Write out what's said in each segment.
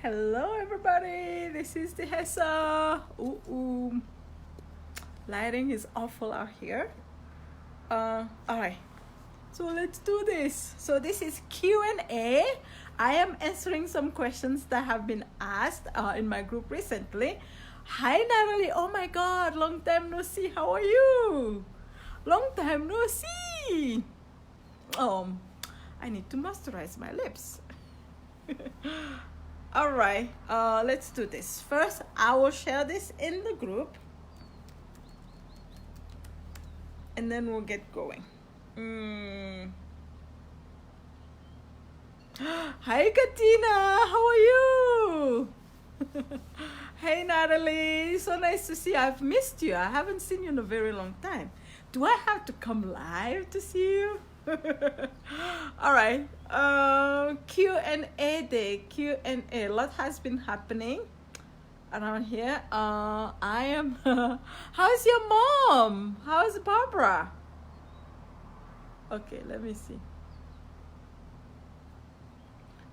Hello everybody, this is the Hessa. Lighting is awful out here. Alright, so let's do this. So this is Q&A. I am answering some questions that have been asked in my group recently. Hi Natalie, oh my god, long time no see, how are you? Long time no see. I need to moisturize my lips. All right, let's do this. First, I will share this in the group, and then we'll get going. Hi, Katina. How are you? Hey, Natalie. So nice to see you. I've missed you. I haven't seen you in a very long time. Do I have to come live to see you? All right, Q&A day. Q&A. A lot has been happening around here. I am how's your mom? How's Barbara? Okay, let me see.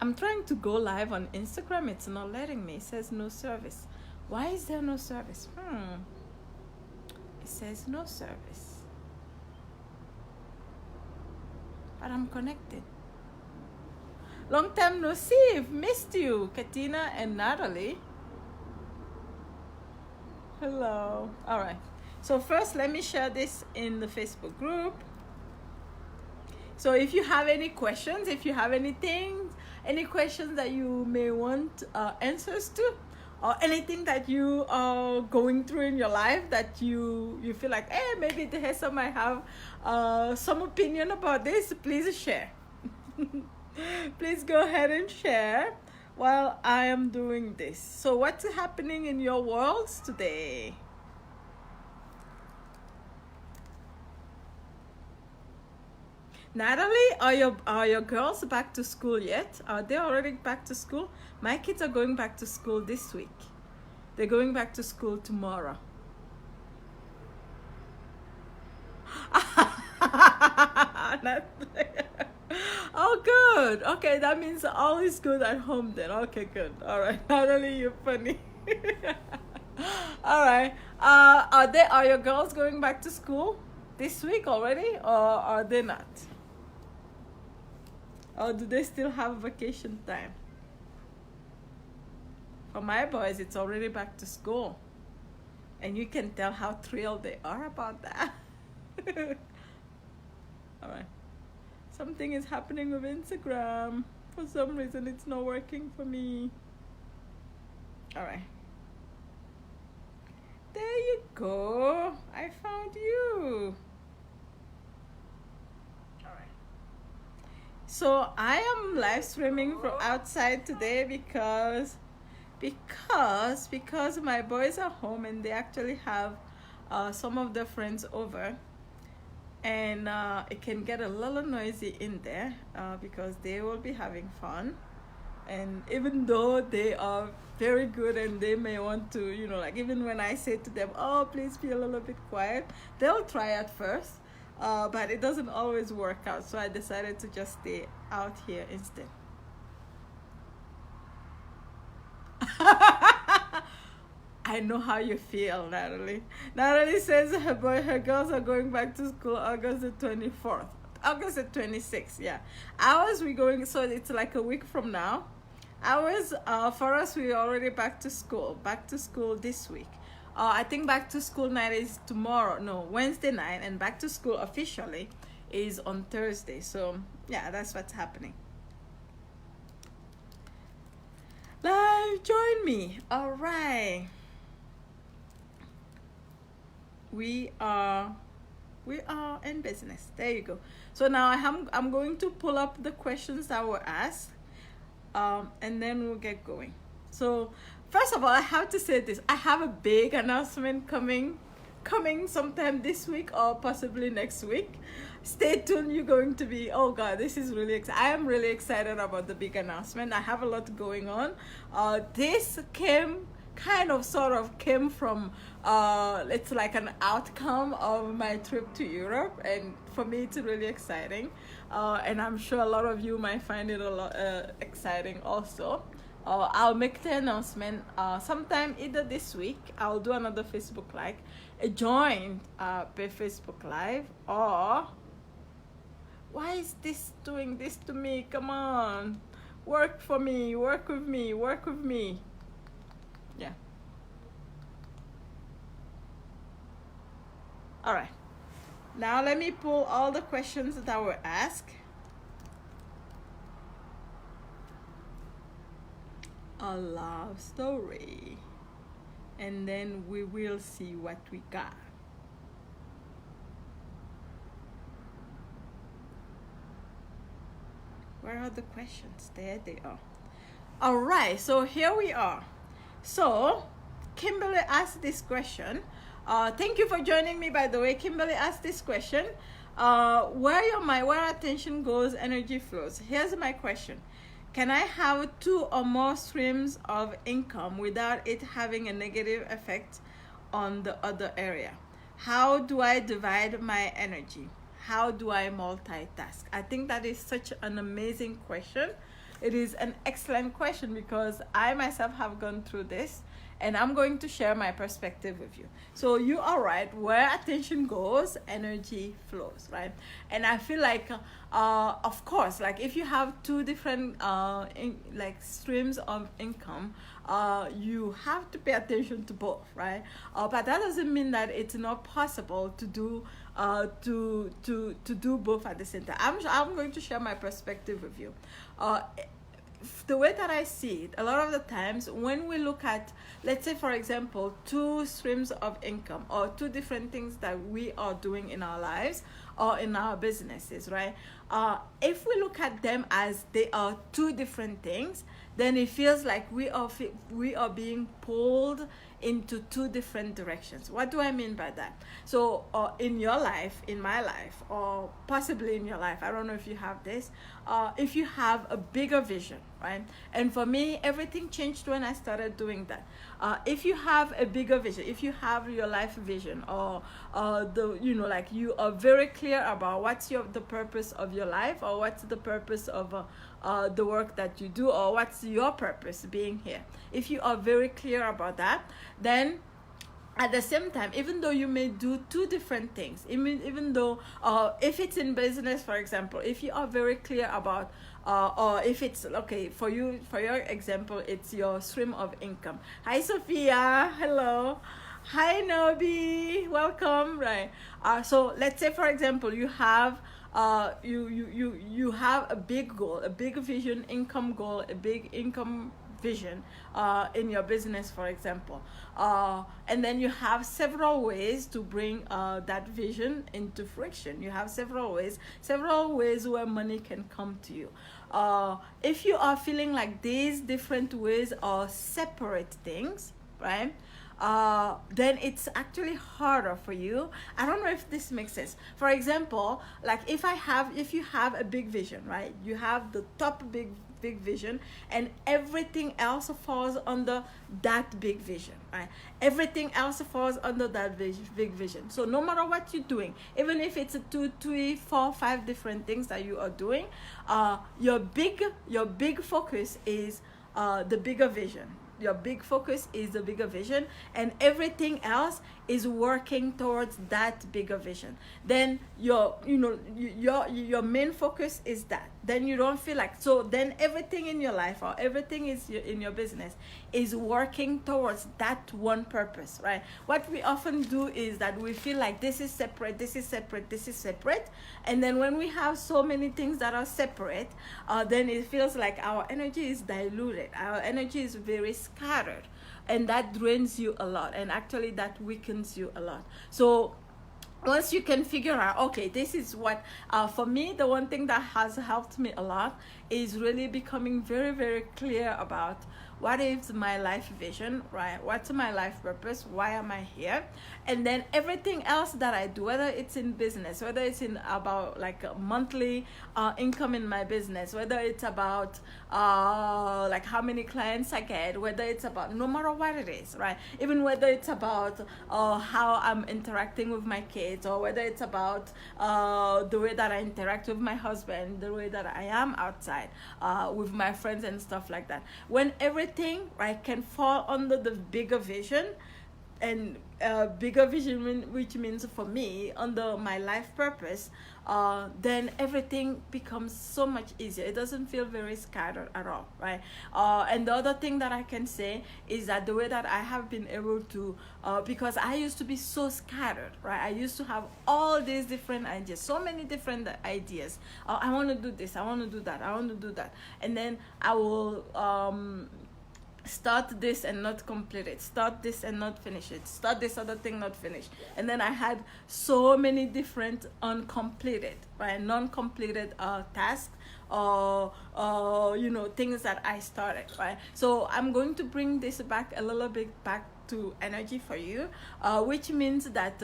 I'm trying to go live on Instagram. It's not letting me. It says no service. Why is there no service? It says no service, but I'm connected. Long time no see. Missed you, Katina and Natalie. Hello. All right. So first, let me share this in the Facebook group. So if you have any questions, if you have anything, any questions that you may want answers to, or anything that you are going through in your life that you feel like, hey, maybe the Hessa might have some opinion about this, please share. Please go ahead and share while I am doing this. So what's happening in your worlds today? Natalie, are your girls back to school yet? Are they already back to school? My kids are going back to school this week. They're going back to school tomorrow. Oh, good. Okay, that means all is good at home then. Okay, good. All right, Natalie, you're funny. All right. Are your girls going back to school this week already, or are they not? Or do they still have vacation time? For my boys, it's already back to school. And you can tell how thrilled they are about that. All right. Something is happening with Instagram. For some reason, it's not working for me. All right. There you go. I found you. So I am live streaming from outside today because my boys are home and they actually have some of their friends over, and it can get a little noisy in there because they will be having fun. And even though they are very good and they may want to, like even when I say to them, oh, please be a little bit quiet, they'll try at first. But it doesn't always work out, so I decided to just stay out here instead. I know how you feel, Natalie. Natalie says her girls are going back to school August the 24th. August the 26th, yeah. Ours, we're going, so it's like a week from now. Ours, for us, we're already back to school this week. I think back to school night is Wednesday night, and back to school officially is on Thursday. So yeah, that's what's happening. Live, join me. All right. We are in business. There you go. So now I'm going to pull up the questions that were asked, and then we'll get going. So first of all, I have to say this. I have a big announcement coming sometime this week or possibly next week. Stay tuned. You're going to be, oh God, this is really exciting. I am really excited about the big announcement. I have a lot going on. This came from, it's like an outcome of my trip to Europe. And for me, it's really exciting. And I'm sure a lot of you might find it a lot exciting also. I'll make the announcement sometime either this week. I'll do another Facebook Live, a joint per Facebook Live, or why is this doing this to me? Come on, work for me, work with me, work with me. Yeah. All right. Now let me pull all the questions that were asked. A love story. And then we will see what we got. Where are the questions? There they are. All right, so here we are. So Kimberly asked this question. Thank you for joining me, by the way. Kimberly asked this question. Where attention goes, energy flows. Here's my question. Can I have 2 or more streams of income without it having a negative effect on the other area? How do I divide my energy? How do I multitask? I think that is such an amazing question. It is an excellent question because I myself have gone through this, and I'm going to share my perspective with you. So you are right, where attention goes, energy flows, right? And I feel like, of course, like if you have 2 different streams of income, you have to pay attention to both, right? But that doesn't mean that it's not possible to do to do both at the same time. I'm going to share my perspective with you. The way that I see it, a lot of the times when we look at, let's say for example, 2 streams of income or 2 different things that we are doing in our lives or in our businesses, right? If we look at them as they are 2 different things, then it feels like we are being pulled into 2 different directions. What do I mean by that? So in your life, in my life, or possibly in your life, I don't know if you have this, if you have a bigger vision, right? And for me, everything changed when I started doing that. If you have a bigger vision, if you have your life vision, or you are very clear about what's the purpose of your life, or what's the purpose of the work that you do, or what's your purpose being here. If you are very clear about that, then at the same time, even though you may do 2 different things, even though if it's in business, for example, if you are very clear about or if it's okay for your example, it's your stream of income. Hi Sophia, hello. Hi Nobi, welcome. Right. So let's say for example you have you have a big goal, a big vision, income goal, a big income vision in your business, for example, and then you have several ways to bring that vision into fruition. You have several ways where money can come to you. If you are feeling like these different ways are separate things, right? Then it's actually harder for you. I don't know if this makes sense. For example, like if you have a big vision, right? You have the top big vision, and everything else falls under that big vision, right? Everything else falls under that big vision. So no matter what you're doing, even if it's 2, 3, 4, 5 different things that you are doing, your big focus is the bigger vision. Your big focus is the bigger vision, and everything else is working towards that bigger vision. Then your main focus is that. Then you don't feel like, so then everything in your life or everything in your business is working towards that one purpose, right? What we often do is that we feel like this is separate, this is separate, this is separate, and then when we have so many things that are separate, then it feels like our energy is diluted, our energy is very scattered, and that drains you a lot, and actually that weakens you a lot. So once you can figure out, okay, this is what, for me, the one thing that has helped me a lot is really becoming very, very clear about what is my life vision, right? What's my life purpose? Why am I here? And then everything else that I do, whether it's in business, whether it's in about like a monthly income in my business, whether it's about like how many clients I get, whether it's about, no matter what it is, right? Even whether it's about how I'm interacting with my kids, kids, or whether it's about the way that I interact with my husband, the way that I am outside with my friends and stuff like that. When everything, right, can fall under the bigger vision, and bigger vision, which means for me under my life purpose, then everything becomes so much easier. It doesn't feel very scattered at all, right? And the other thing that I can say is that the way that I have been able to, because I used to be so scattered, right? I used to have all these different ideas, so many different ideas. I want to do this, I want to do that, I want to do that, and then I will start this and not complete it, start this and not finish it, start this other thing, not finish. And then I had so many different uncompleted, right, non-completed tasks, or things that I started, right? So I'm going to bring this back a little bit back to energy for you, which means that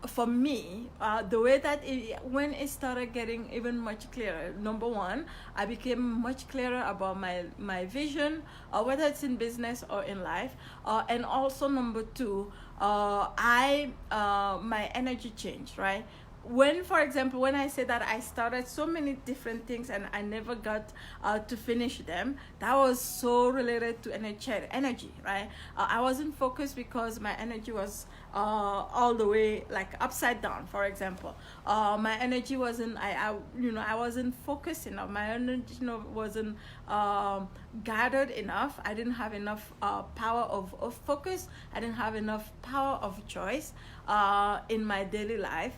for me, the way that when it started getting even much clearer, number one, I became much clearer about my vision, whether it's in business or in life, and also number two, my energy changed, right? When, for example, when I say that I started so many different things and I never got to finish them, that was so related to energy, right? I wasn't focused because my energy was all the way like upside down, for example. My energy wasn't, I wasn't focused enough. My energy wasn't gathered enough. I didn't have enough power of focus. I didn't have enough power of choice in my daily life.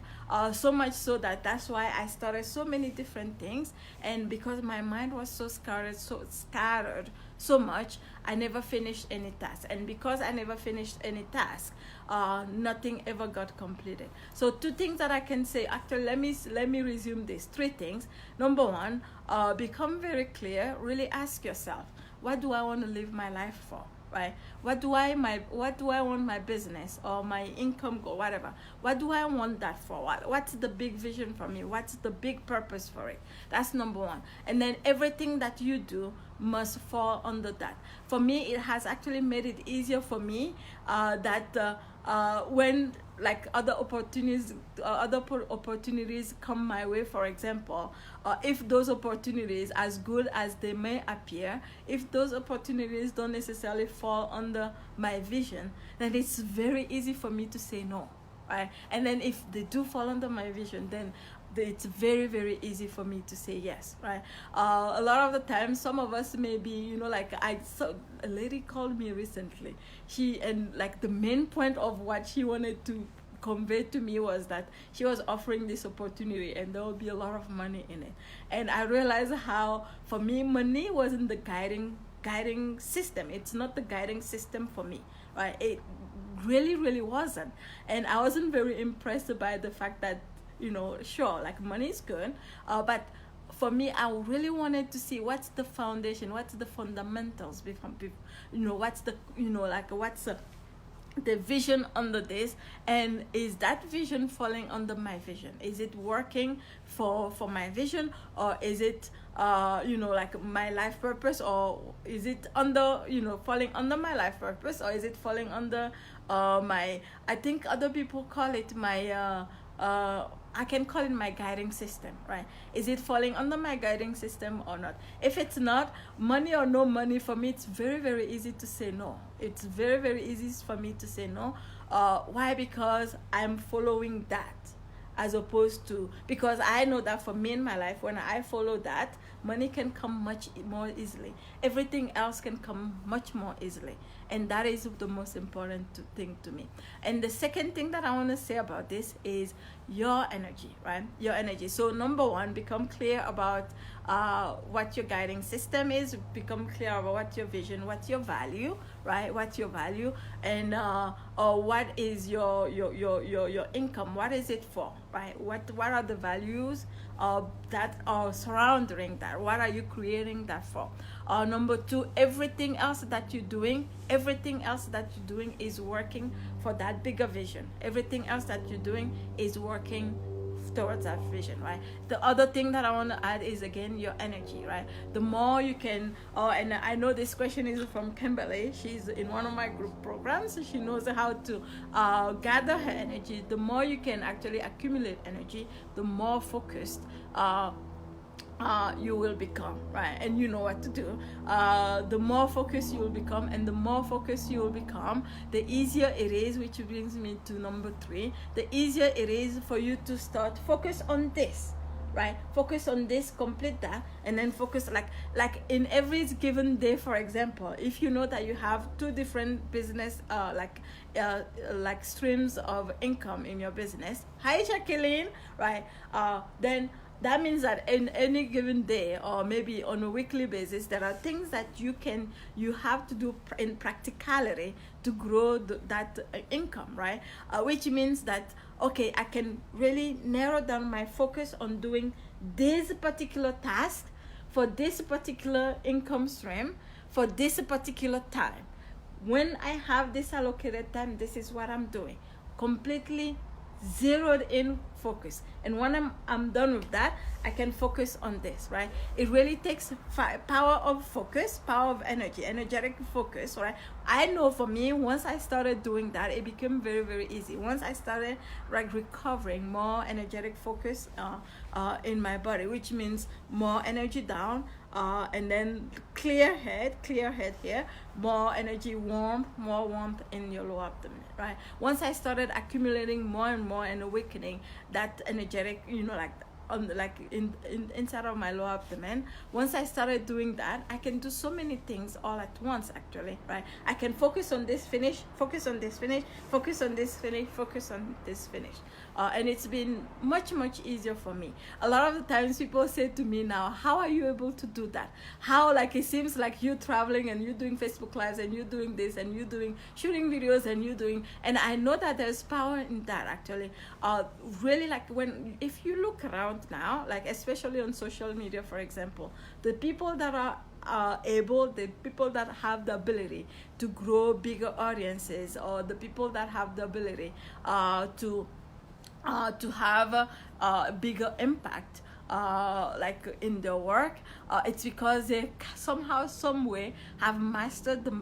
So much so that's why I started so many different things, and because my mind was so scattered so much, I never finished any task. And because I never finished any task, nothing ever got completed. So two things that I can say, actually let me resume this. Three things. Number one, become very clear. Really ask yourself, what do I want to live my life for? Right? What do I want my business or my income goal, whatever? What do I want that for? What's the big vision for me? What's the big purpose for it? That's number one. And then everything that you do must fall under that. For me, it has actually made it easier for me that when like other opportunities come my way, for example, if those opportunities, as good as they may appear, if those opportunities don't necessarily fall under my vision, then it's very easy for me to say no, right? And then if they do fall under my vision, then it's very, very easy for me to say yes, right? A lot of the time, some of us may be, like I saw a lady called me recently. Like the main point of what she wanted to convey to me was that she was offering this opportunity and there will be a lot of money in it. And I realized how, for me, money wasn't the guiding system. It's not the guiding system for me, right? It really, really wasn't. And I wasn't very impressed by the fact that, sure, like money is good, but for me, I really wanted to see what's the foundation, what's the fundamentals, what's the, what's the vision under this, and is that vision falling under my vision? Is it working for my vision, or is it like my life purpose, or is it under falling under my life purpose, or is it falling under I think other people call it my I can call it my guiding system, right? Is it falling under my guiding system or not? If it's not, money or no money, for me, it's very, very easy to say no. It's very, very easy for me to say no. Why? Because I'm following that, as opposed to, because I know that for me in my life, when I follow that, money can come much more easily. Everything else can come much more easily. And that is the most important thing to me. And the second thing that I want to say about this is your energy, right? Your energy. So number one, become clear about what your guiding system is. Become clear about what your vision, what's your value, right? What's your value, and or what is your income? What is it for, right? What are the values that are surrounding that? What are you creating that for? Number two, everything else that you're doing is working for that bigger vision. Everything else that you're doing is working towards that vision, right? The other thing that I want to add is, again, your energy, right? The more you can, and I know this question is from Kimberly. She's in one of my group programs, so she knows how to gather her energy. The more you can actually accumulate energy, the more focused you will become, right? And you know what to do. The more focused you will become, and the more focused you will become, the easier it is, which brings me to number 3. The easier it is for you to start focus on this, right? Focus on this, complete that, and then focus like in every given day. For example, if you know that you have 2 different business like streams of income in your business, hi Jacqueline, right? Then that means that in any given day, or maybe on a weekly basis, there are things that you have to do in practicality to grow that income, right? Which means that, okay, I can really narrow down my focus on doing this particular task for this particular income stream for this particular time. When I have this allocated time, this is what I'm doing. Completely zeroed in focus. And when I'm done with that, I can focus on this, right? It really takes power of focus, power of energy, energetic focus, right? I know for me, once I started doing that, it became very, very easy. Once I started recovering more energetic focus in my body, which means more energy down, and then clear head here, more energy, more warmth in your lower abdomen, right? Once I started accumulating more and more and awakening that energetic, inside of my lower abdomen, once I started doing that, I can do so many things all at once, actually, right? I can focus on this, finish, focus on this, finish, focus on this, finish, focus on this, finish. And it's been much, much easier for me. A lot of the times people say to me now, how are you able to do that? How, like, it seems like you're traveling and you're doing Facebook Lives and you're doing this and you're doing shooting videos and you're doing, and I know that there's power in that, actually. Really, like, if you look around now, like especially on social media, for example, the people that are the people that have the ability to grow bigger audiences, or the people that have the ability to have a bigger impact like in their work, it's because they somehow, some way have mastered the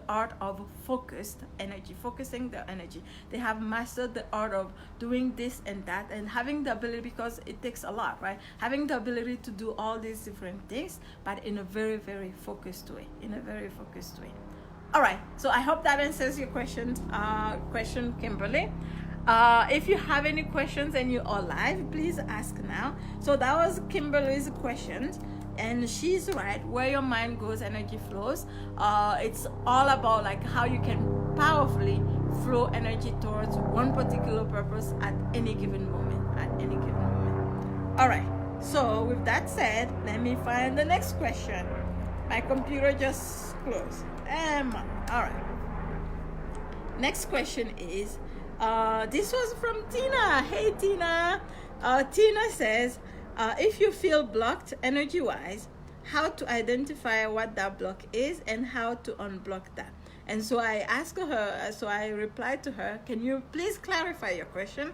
art of focusing their energy. They have mastered the art of doing this and that, and having the ability, because it takes a lot, right? Having the ability to do all these different things, but in a very, very focused way, All right, so I hope that answers your question, Kimberly. If you have any questions and you are live, please ask now. So that was Kimberly's questions, and she's right. Where your mind goes, energy flows. It's all about like how you can powerfully flow energy towards one particular purpose at any given moment. All right. So with that said, let me find the next question. My computer just closed. All right. Next question is. This was from Tina. Hey, Tina. Tina says, if you feel blocked energy-wise, how to identify what that block is and how to unblock that. And so I replied to her, can you please clarify your question?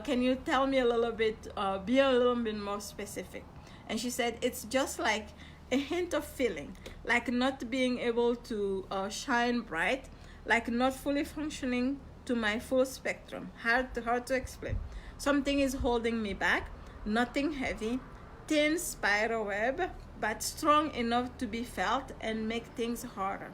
Can you tell me a little bit, be a little bit more specific? And she said, it's just like a hint of feeling, like not being able to shine bright, like not fully functioning to my full spectrum. Hard to explain. Something is holding me back. Nothing heavy, thin spider web, but strong enough to be felt and make things harder.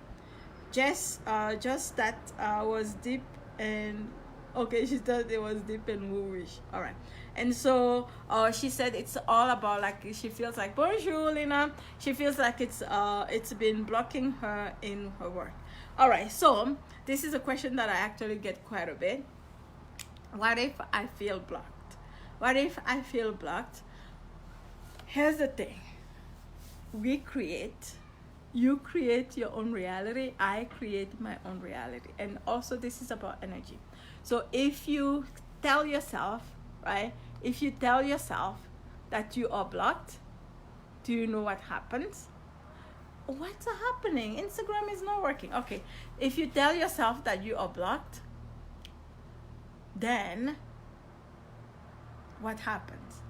Just that was deep and okay. She thought it was deep and wooish. All right. And so she said it's all about like she feels like bonjour, Lina. She feels like it's been blocking her in her work. All right, so this is a question that I actually get quite a bit. What if I feel blocked? Here's the thing. You create your own reality. I create my own reality. And also this is about energy. So if you tell yourself, right? If you tell yourself that you are blocked, do you know what happens? What's happening? Instagram is not working. Okay, if you tell yourself that you are blocked, then what happens?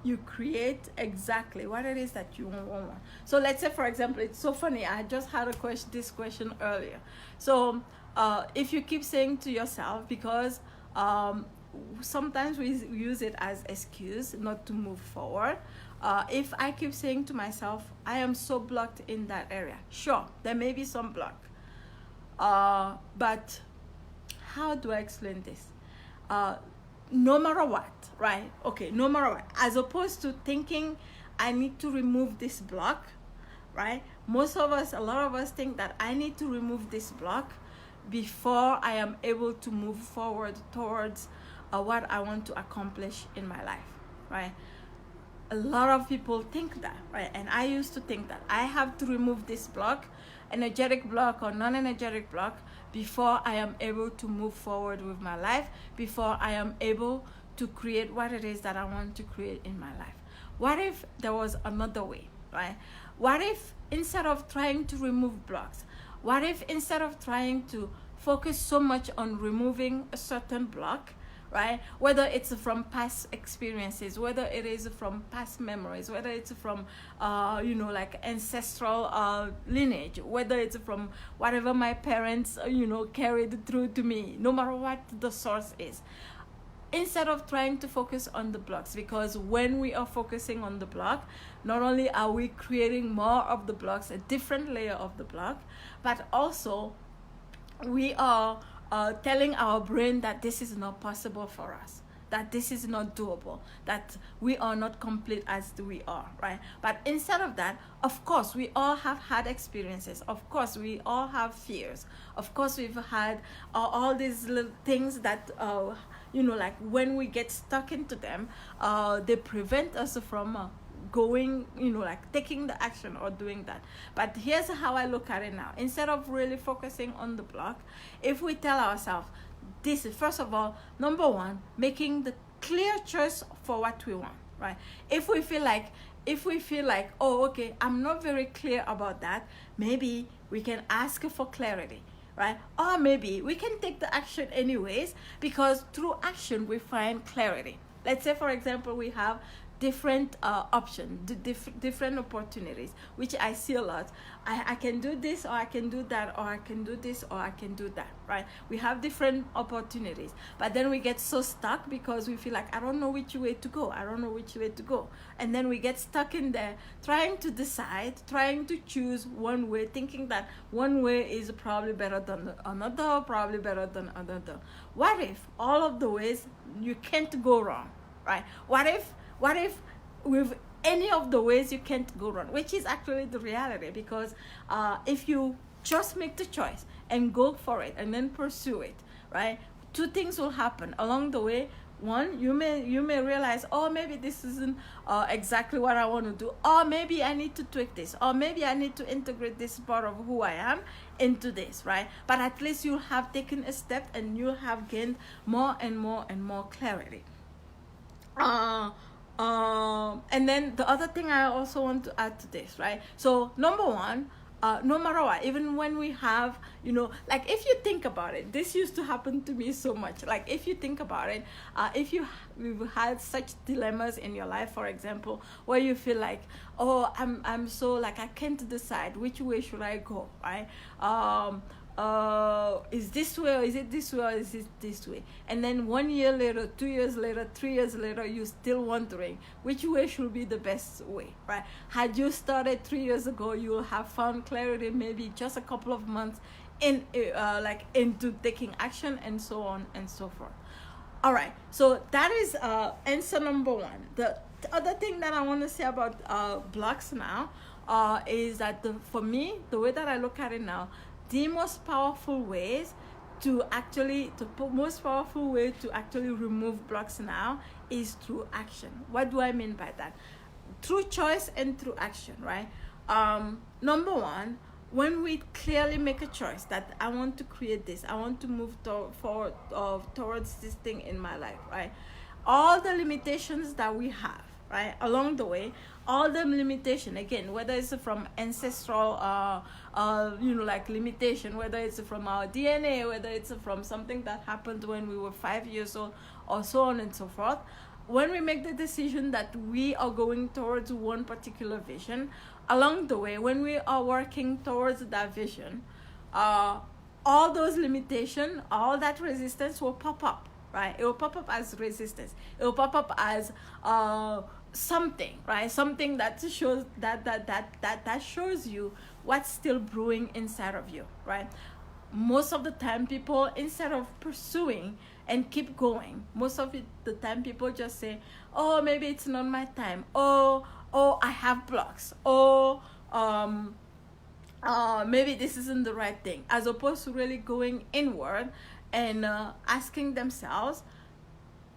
You create exactly what it is that you want. So let's say, for example, it's so funny. I just had this question earlier. So if you keep saying to yourself, because sometimes we use it as excuse not to move forward. If I keep saying to myself, I am so blocked in that area. Sure, there may be some block. But how do I explain this? No matter what, right? Okay, no matter what. As opposed to thinking I need to remove this block, right? A lot of us think that I need to remove this block before I am able to move forward towards what I want to accomplish in my life, right? A lot of people think that, right? And I used to think that I have to remove this block, energetic block or non-energetic block, before I am able to move forward with my life, before I am able to create what it is that I want to create in my life. What if there was another way, right? What if instead of trying to remove blocks, what if instead of trying to focus so much on removing a certain block, right? Whether it's from past experiences, whether it is from past memories, whether it's from, like ancestral lineage, whether it's from whatever my parents, carried through to me, no matter what the source is. Instead of trying to focus on the blocks, because when we are focusing on the block, not only are we creating more of the blocks, a different layer of the block, but also we are telling our brain that this is not possible for us, that this is not doable, that we are not complete as we are, right? But instead of that, of course, we all have had experiences. Of course, we all have fears. Of course, we've had all these little things that, like when we get stuck into them, they prevent us from going, taking the action or doing that. But here's how I look at it now. Instead of really focusing on the block, if we tell ourselves, this is, first of all, number one, making the clear choice for what we want, right? If we feel like, oh, okay, I'm not very clear about that, maybe we can ask for clarity, right? Or maybe we can take the action anyways, because through action we find clarity. Let's say, for example, we have different options, different opportunities, which I see a lot. I can do this, or I can do that, or I can do this, or I can do that, right? We have different opportunities, but then we get so stuck because we feel like, I don't know which way to go, and then we get stuck in there trying to decide, trying to choose one way, thinking that one way is probably better than another, What if all of the ways you can't go wrong, right? What if with any of the ways you can't go wrong, which is actually the reality, because if you just make the choice and go for it and then pursue it, right, two things will happen along the way. One, you may realize, oh, maybe this isn't exactly what I want to do, or maybe I need to tweak this, or maybe I need to integrate this part of who I am into this, right? But at least you have taken a step and you have gained more and more and more clarity. And then the other thing I also want to add to this, right? So number one, no matter what, even when we have, like if you think about it, this used to happen to me so much. Like if you think about it, if you've had such dilemmas in your life, for example, where you feel like, oh, I'm so like, I can't decide which way should I go, right? Is this way, or is it this way, or is it this way? And then 1 year later, 2 years later, 3 years later, you're still wondering which way should be the best way, right? Had you started 3 years ago, you will have found clarity maybe just a couple of months into taking action, and so on and so forth. All right, so that is answer number one. The other thing that I want to say about blocks now is that for me, the way that I look at it now, the most powerful way to actually remove blocks now is through action. What do I mean by that? Through choice and through action, right? Number one, when we clearly make a choice that I want to create this, I want to move forward towards this thing in my life, right? All the limitations that we have, right, along the way, all the limitation, again, whether it's from ancestral limitation, whether it's from our DNA, whether it's from something that happened when we were 5 years old, or so on and so forth, when we make the decision that we are going towards one particular vision, along the way, when we are working towards that vision, all those limitations, all that resistance will pop up, right? It will pop up as resistance. It will pop up as something, right? Something that shows that shows you what's still brewing inside of you, right? Most of the time, people, instead of pursuing and keep going, most of the time people just say, oh, maybe it's not my time, oh, I have blocks, maybe this isn't the right thing, as opposed to really going inward and asking themselves,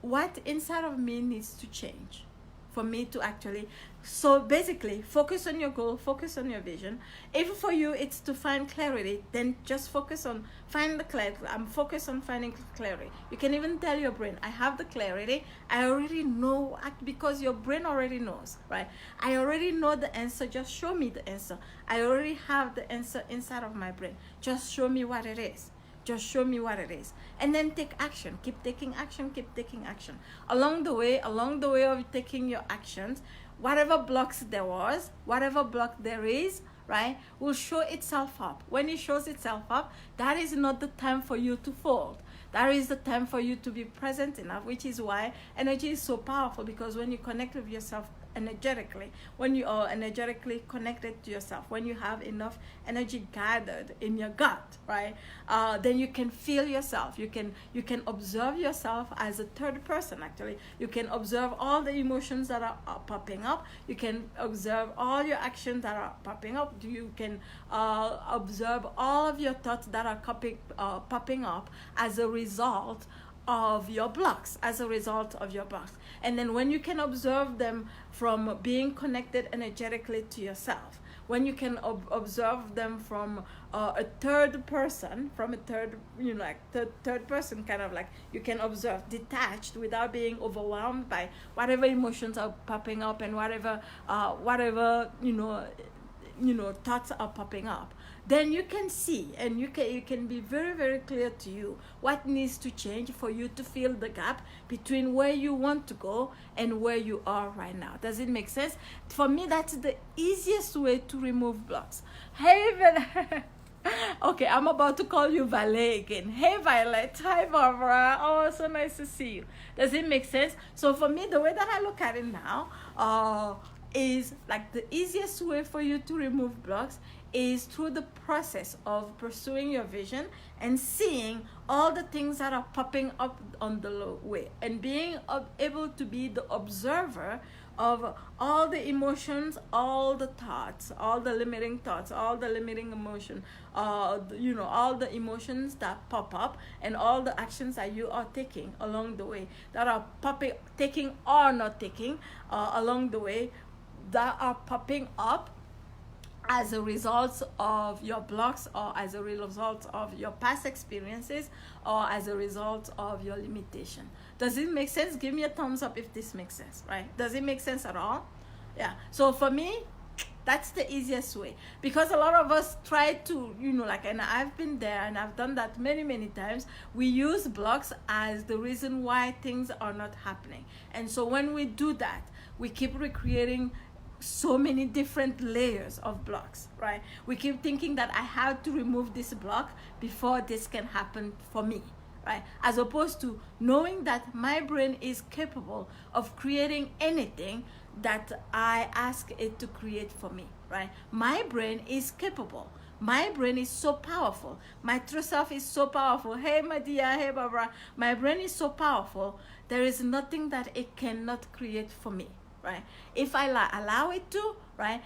what inside of me needs to change for me to actually. So basically, focus on your goal, focus on your vision. If for you it's to find clarity, then just focus on find the clarity. I'm focused on finding clarity. You can even tell your brain, I have the clarity, I already know, because your brain already knows, right? I already know the answer, just show me the answer. I already have the answer inside of my brain, just show me what it is. Just show me what it is. And then take action. Keep taking action, keep taking action. Along the way of taking your actions, whatever blocks there was, whatever block there is, right, will show itself up. When it shows itself up, that is not the time for you to fold. That is the time for you to be present enough, which is why energy is so powerful, because when you connect with yourself energetically, when you are energetically connected to yourself, when you have enough energy gathered in your gut, right, then you can feel yourself. You can observe yourself as a third person. Actually, you can observe all the emotions that are popping up. You can observe all your actions that are popping up. You can observe all of your thoughts that are popping up as a result of your blocks, and then when you can observe them from being connected energetically to yourself, when you can observe them from a third person, third person, kind of like you can observe detached without being overwhelmed by whatever emotions are popping up and whatever thoughts are popping up, then you can see, and you can be very, very clear to you what needs to change for you to fill the gap between where you want to go and where you are right now. Does it make sense? For me, that's the easiest way to remove blocks. Hey, okay, I'm about to call you Valet again. Hey, Violet. Hi, Barbara. Oh, so nice to see you. Does it make sense? So for me, the way that I look at it now, is like the easiest way for you to remove blocks is through the process of pursuing your vision and seeing all the things that are popping up on the way, and being able to be the observer of all the emotions, all the thoughts, all the limiting thoughts, all the limiting emotion, all the emotions that pop up, and all the actions that you are taking along the way that are taking or not taking along the way, that are popping up as a result of your blocks, or as a result of your past experiences, or as a result of your limitation. Does it make sense? Give me a thumbs up if this makes sense, right? Does it make sense at all? Yeah. So for me, that's the easiest way, because a lot of us try to, and I've been there and I've done that many, many times. We use blocks as the reason why things are not happening. And so when we do that, we keep recreating so many different layers of blocks, right? We keep thinking that I have to remove this block before this can happen for me, right? As opposed to knowing that my brain is capable of creating anything that I ask it to create for me, right? My brain is capable. My brain is so powerful. My true self is so powerful. Hey, my dear. Hey, Barbara. My brain is so powerful. There is nothing that it cannot create for me, right? If I allow it to, right?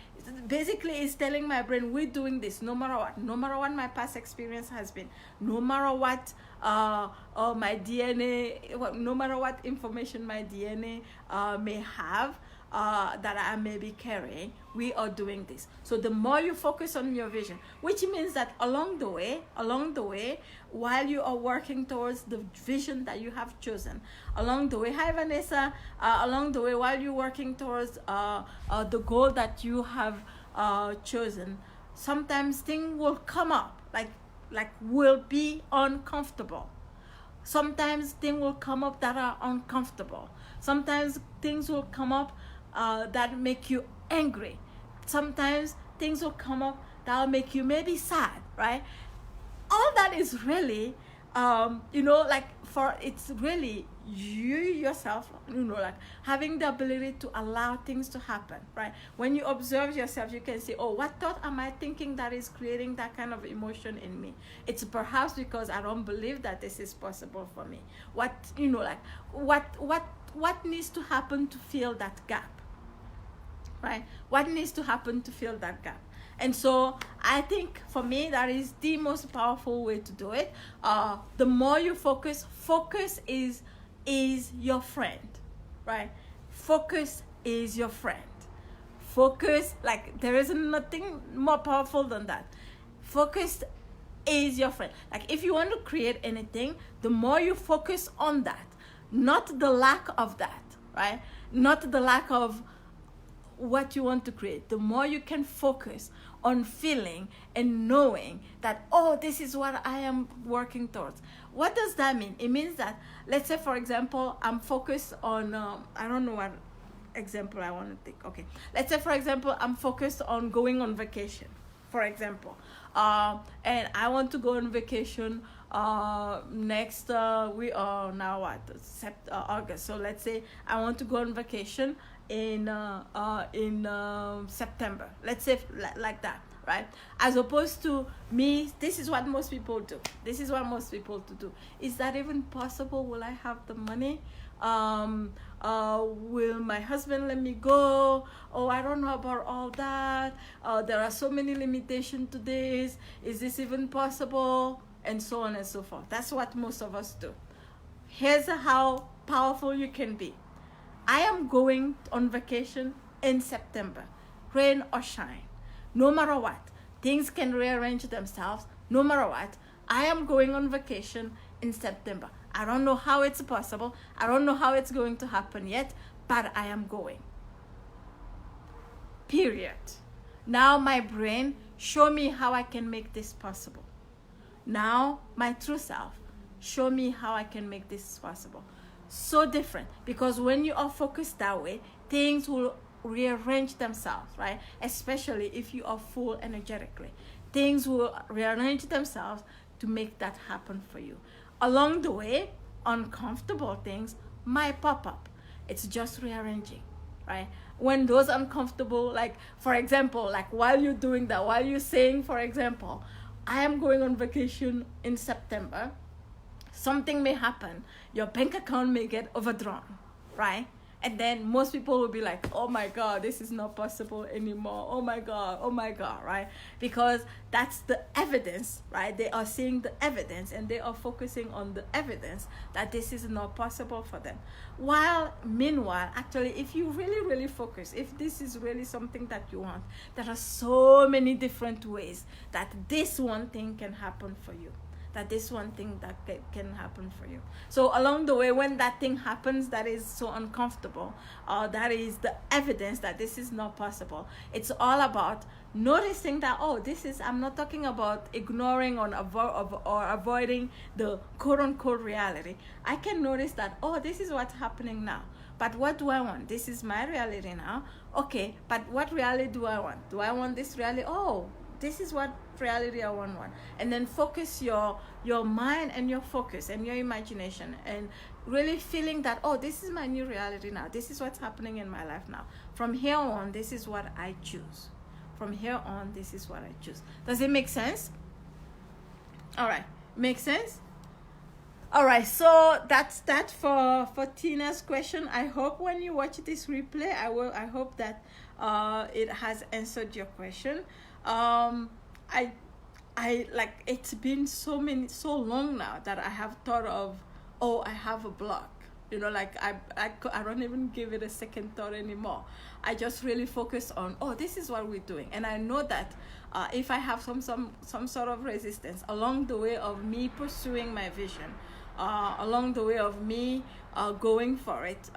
Basically, it's telling my brain, we're doing this no matter what my past experience has been, no matter what my DNA, no matter what information my DNA may have, that I may be carrying, we are doing this. So the more you focus on your vision, which means that along the way, while you are working towards the vision that you have chosen, along the way, hi Vanessa, along the way, while you're working towards the goal that you have chosen, sometimes things will come up, like will be uncomfortable. Sometimes things will come up that are uncomfortable. Sometimes things will come up that make you angry. Sometimes things will come up that will make you maybe sad, right? All that is really, like, for it's really you yourself, like having the ability to allow things to happen, right? When you observe yourself, you can say, oh, what thought am I thinking that is creating that kind of emotion in me? It's perhaps because I don't believe that this is possible for me. What, like, what needs to happen to fill that gap, right? What needs to happen to fill that gap? And so I think for me, that is the most powerful way to do it. The more you focus is your friend, right? Focus is your friend. Focus, like, there is nothing more powerful than that. Focus is your friend. Like, if you want to create anything, the more you focus on that, not the lack of that, right? Not the lack of what you want to create, the more you can focus on feeling and knowing that, oh, this is what I am working towards. What does that mean? It means that, let's say, for example, I'm focused on, I don't know what example I want to take. Okay, let's say, for example, I'm focused on going on vacation, for example, and I want to go on vacation next we are now what, August. So let's say I want to go on vacation in September, let's say, like that, right? As opposed to me, this is what most people do. Is that even possible? Will I have the money? Will my husband let me go? Oh, I don't know about all that. There are so many limitations to this. Is this even possible? And so on and so forth. That's what most of us do. Here's how powerful you can be. I am going on vacation in September, rain or shine. No matter what, things can rearrange themselves. No matter what, I am going on vacation in September. I don't know how it's possible. I don't know how it's going to happen yet, but I am going. Period. Now my brain, show me how I can make this possible. Now my true self, show me how I can make this possible. So different, because when you are focused that way, things will rearrange themselves, right? Especially if you are full energetically, things will rearrange themselves to make that happen for you. Along the way, uncomfortable things might pop up. It's just rearranging, right? When those uncomfortable, like, for example, like while you're doing that, while you're saying, for example, I am going on vacation in September, something may happen. Your bank account may get overdrawn, right? And then most people will be like, oh my God, this is not possible anymore. Oh my God, right? Because that's the evidence, right? They are seeing the evidence and they are focusing on the evidence that this is not possible for them. Meanwhile, actually, if you really, really focus, if this is really something that you want, there are so many different ways that this one thing can happen for you. That this one thing that can happen for you. So along the way, when that thing happens that is so uncomfortable, that is the evidence that this is not possible. It's all about noticing that, oh, I'm not talking about ignoring or avoiding the quote-unquote reality. I can notice that, oh, this is what's happening now. But what do I want? This is my reality now. Okay, but what reality do I want? Do I want this reality? Oh, this is what reality I want. And then focus your mind and your focus and your imagination and really feeling that, oh, this is my new reality now. This is what's happening in my life now. From here on, this is what I choose. From here on, this is what I choose. Does it make sense? All right. Make sense? All right. So that's that for Tina's question. I hope when you watch this replay, I hope that it has answered your question. I like, it's been so long now that I have thought of, oh, I have a block, like I don't even give it a second thought anymore. I just really focus on, oh, this is what we're doing. And I know that if I have some sort of resistance along the way of me pursuing my vision, along the way of me going for it,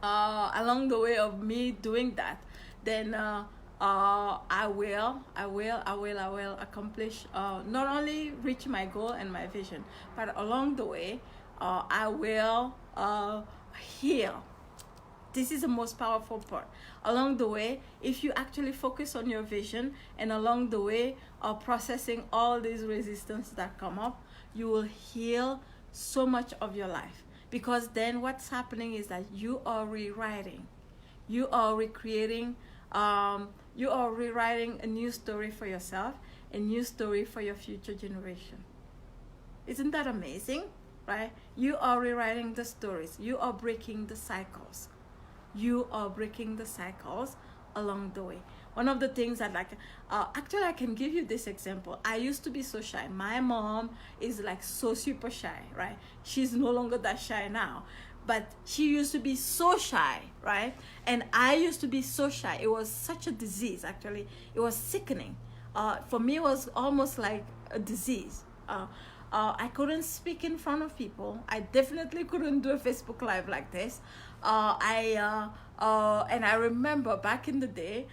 along the way of me doing that, then I will accomplish, not only reach my goal and my vision, but along the way, I will heal. This is the most powerful part. Along the way, if you actually focus on your vision, and along the way processing all these resistance that come up, you will heal so much of your life. Because then what's happening is that you are rewriting, you are recreating, you are rewriting a new story for yourself, a new story for your future generation. Isn't that amazing? Right? You are rewriting the stories, you are breaking the cycles, you are breaking the cycles along the way. One of the things that, like, actually I can give you this example. I used to be so shy. My mom is like so super shy, right? She's no longer that shy now, but she used to be so shy, right? And I used to be so shy. It was such a disease, actually. It was sickening. For me, it was almost like a disease. I couldn't speak in front of people. I definitely couldn't do a Facebook Live like this. And I remember back in the day,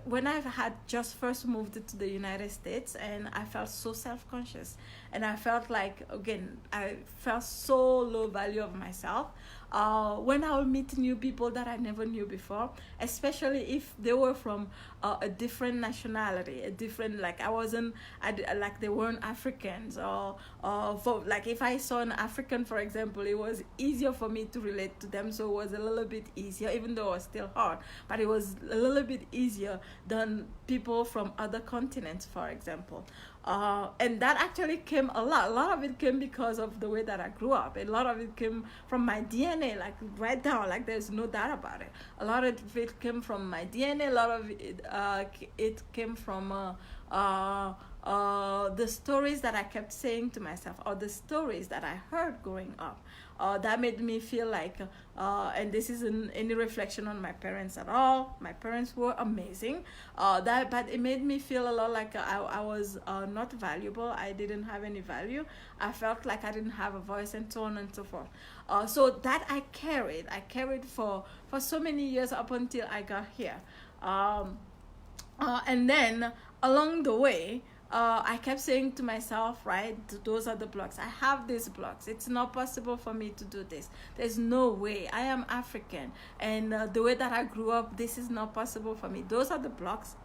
when I had just first moved to the United States, and I felt so self-conscious, and I felt like, again, I felt so low value of myself. When I would meet new people that I never knew before, especially if they were from a different nationality, a different, like, like they weren't Africans, or like if I saw an African, for example, it was easier for me to relate to them, so it was a little bit easier, even though it was still hard, but it was a little bit easier than people from other continents, for example. And that actually came a lot of it came because of the way that I grew up. A lot of it came from my DNA, like right down, like there's no doubt about it. A lot of it came from my DNA. A lot of it came from the stories that I kept saying to myself, or the stories that I heard growing up. That made me feel like, and this isn't any reflection on my parents at all. My parents were amazing. But it made me feel a lot like I was not valuable. I didn't have any value. I felt like I didn't have a voice, and so on and so forth. So that I carried for so many years up until I got here. And then along the way, I kept saying to myself, right, those are the blocks. I have these blocks. It's not possible for me to do this. There's no way. I am African. And the way that I grew up, this is not possible for me. Those are the blocks,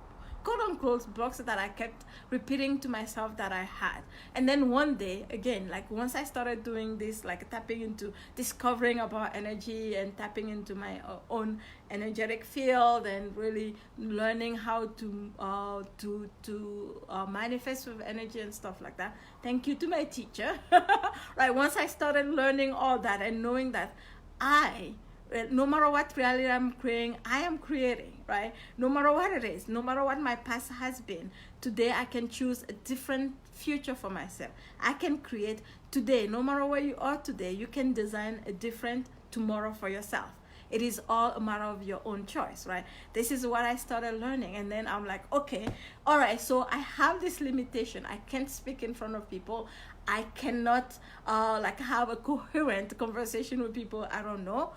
quote unquote, blocks that I kept repeating to myself that I had. And then one day, again, like once I started doing this, like tapping into, discovering about energy and tapping into my own energetic field, and really learning how to manifest with energy and stuff like that. Thank you to my teacher. Right, once I started learning all that and knowing that no matter what reality I'm creating, I am creating, right? No matter what it is, no matter what my past has been, today I can choose a different future for myself. I can create today, no matter where you are today, you can design a different tomorrow for yourself. It is all a matter of your own choice, right? This is what I started learning. And then I'm like, okay, all right, so I have this limitation. I can't speak in front of people. I cannot like have a coherent conversation with people I don't know.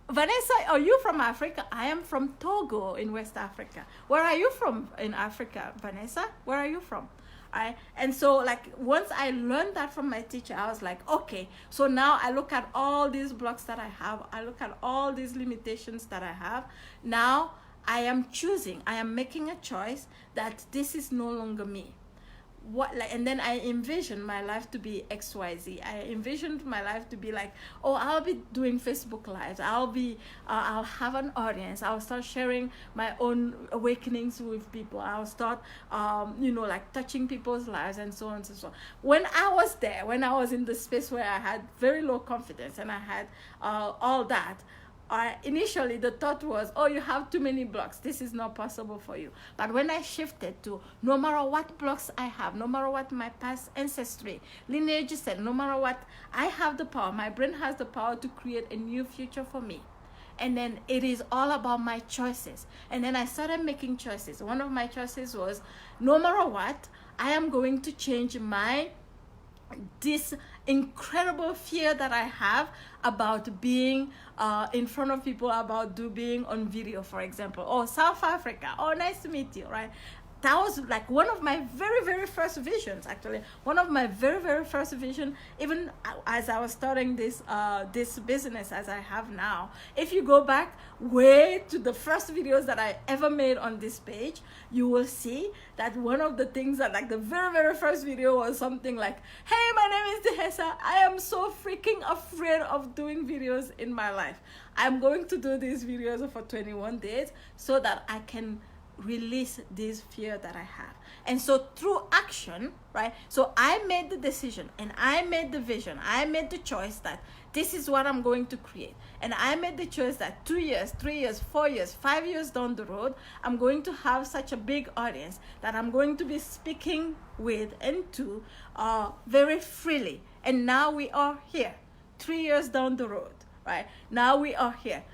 Vanessa, are you from Africa? I am from Togo in West Africa. Where are you from in Africa, Vanessa? Where are you from? Right? And so, like, once I learned that from my teacher, I was like, okay, so now I look at all these blocks that I have. I look at all these limitations that I have. Now I am choosing, I am making a choice that this is no longer me. And then I envisioned my life to be XYZ. I envisioned my life to be like, oh, I'll be doing Facebook Lives. I'll have an audience. I'll start sharing my own awakenings with people. I'll start, like touching people's lives and so on and so on. When I was there, when I was in the space where I had very low confidence and I had all that, initially the thought was, oh, you have too many blocks, this is not possible for you. But when I shifted to, no matter what blocks I have, no matter what my past ancestry lineage said, no matter what, I have the power, my brain has the power to create a new future for me. And then it is all about my choices. And then I started making choices. One of my choices was, no matter what, I am going to change my this incredible fear that I have about being in front of people, about being on video, for example, or South Africa, oh, nice to meet you, right? That was like one of my very, very first visions, actually. One of my very, very first vision, even as I was starting this business as I have now. If you go back way to the first videos that I ever made on this page, you will see that one of the things that, like, the very, very first video was something like, hey, my name is Dehesa. I am so freaking afraid of doing videos in my life. I'm going to do these videos for 21 days so that I can release this fear that I have. And so through action, right? So I made the decision and I made the vision. I made the choice that this is what I'm going to create. And I made the choice that 2 years, 3 years, 4 years, 5 years down the road, I'm going to have such a big audience that I'm going to be speaking with and to very freely. And now we are here, 3 years down the road, right? Now we are here.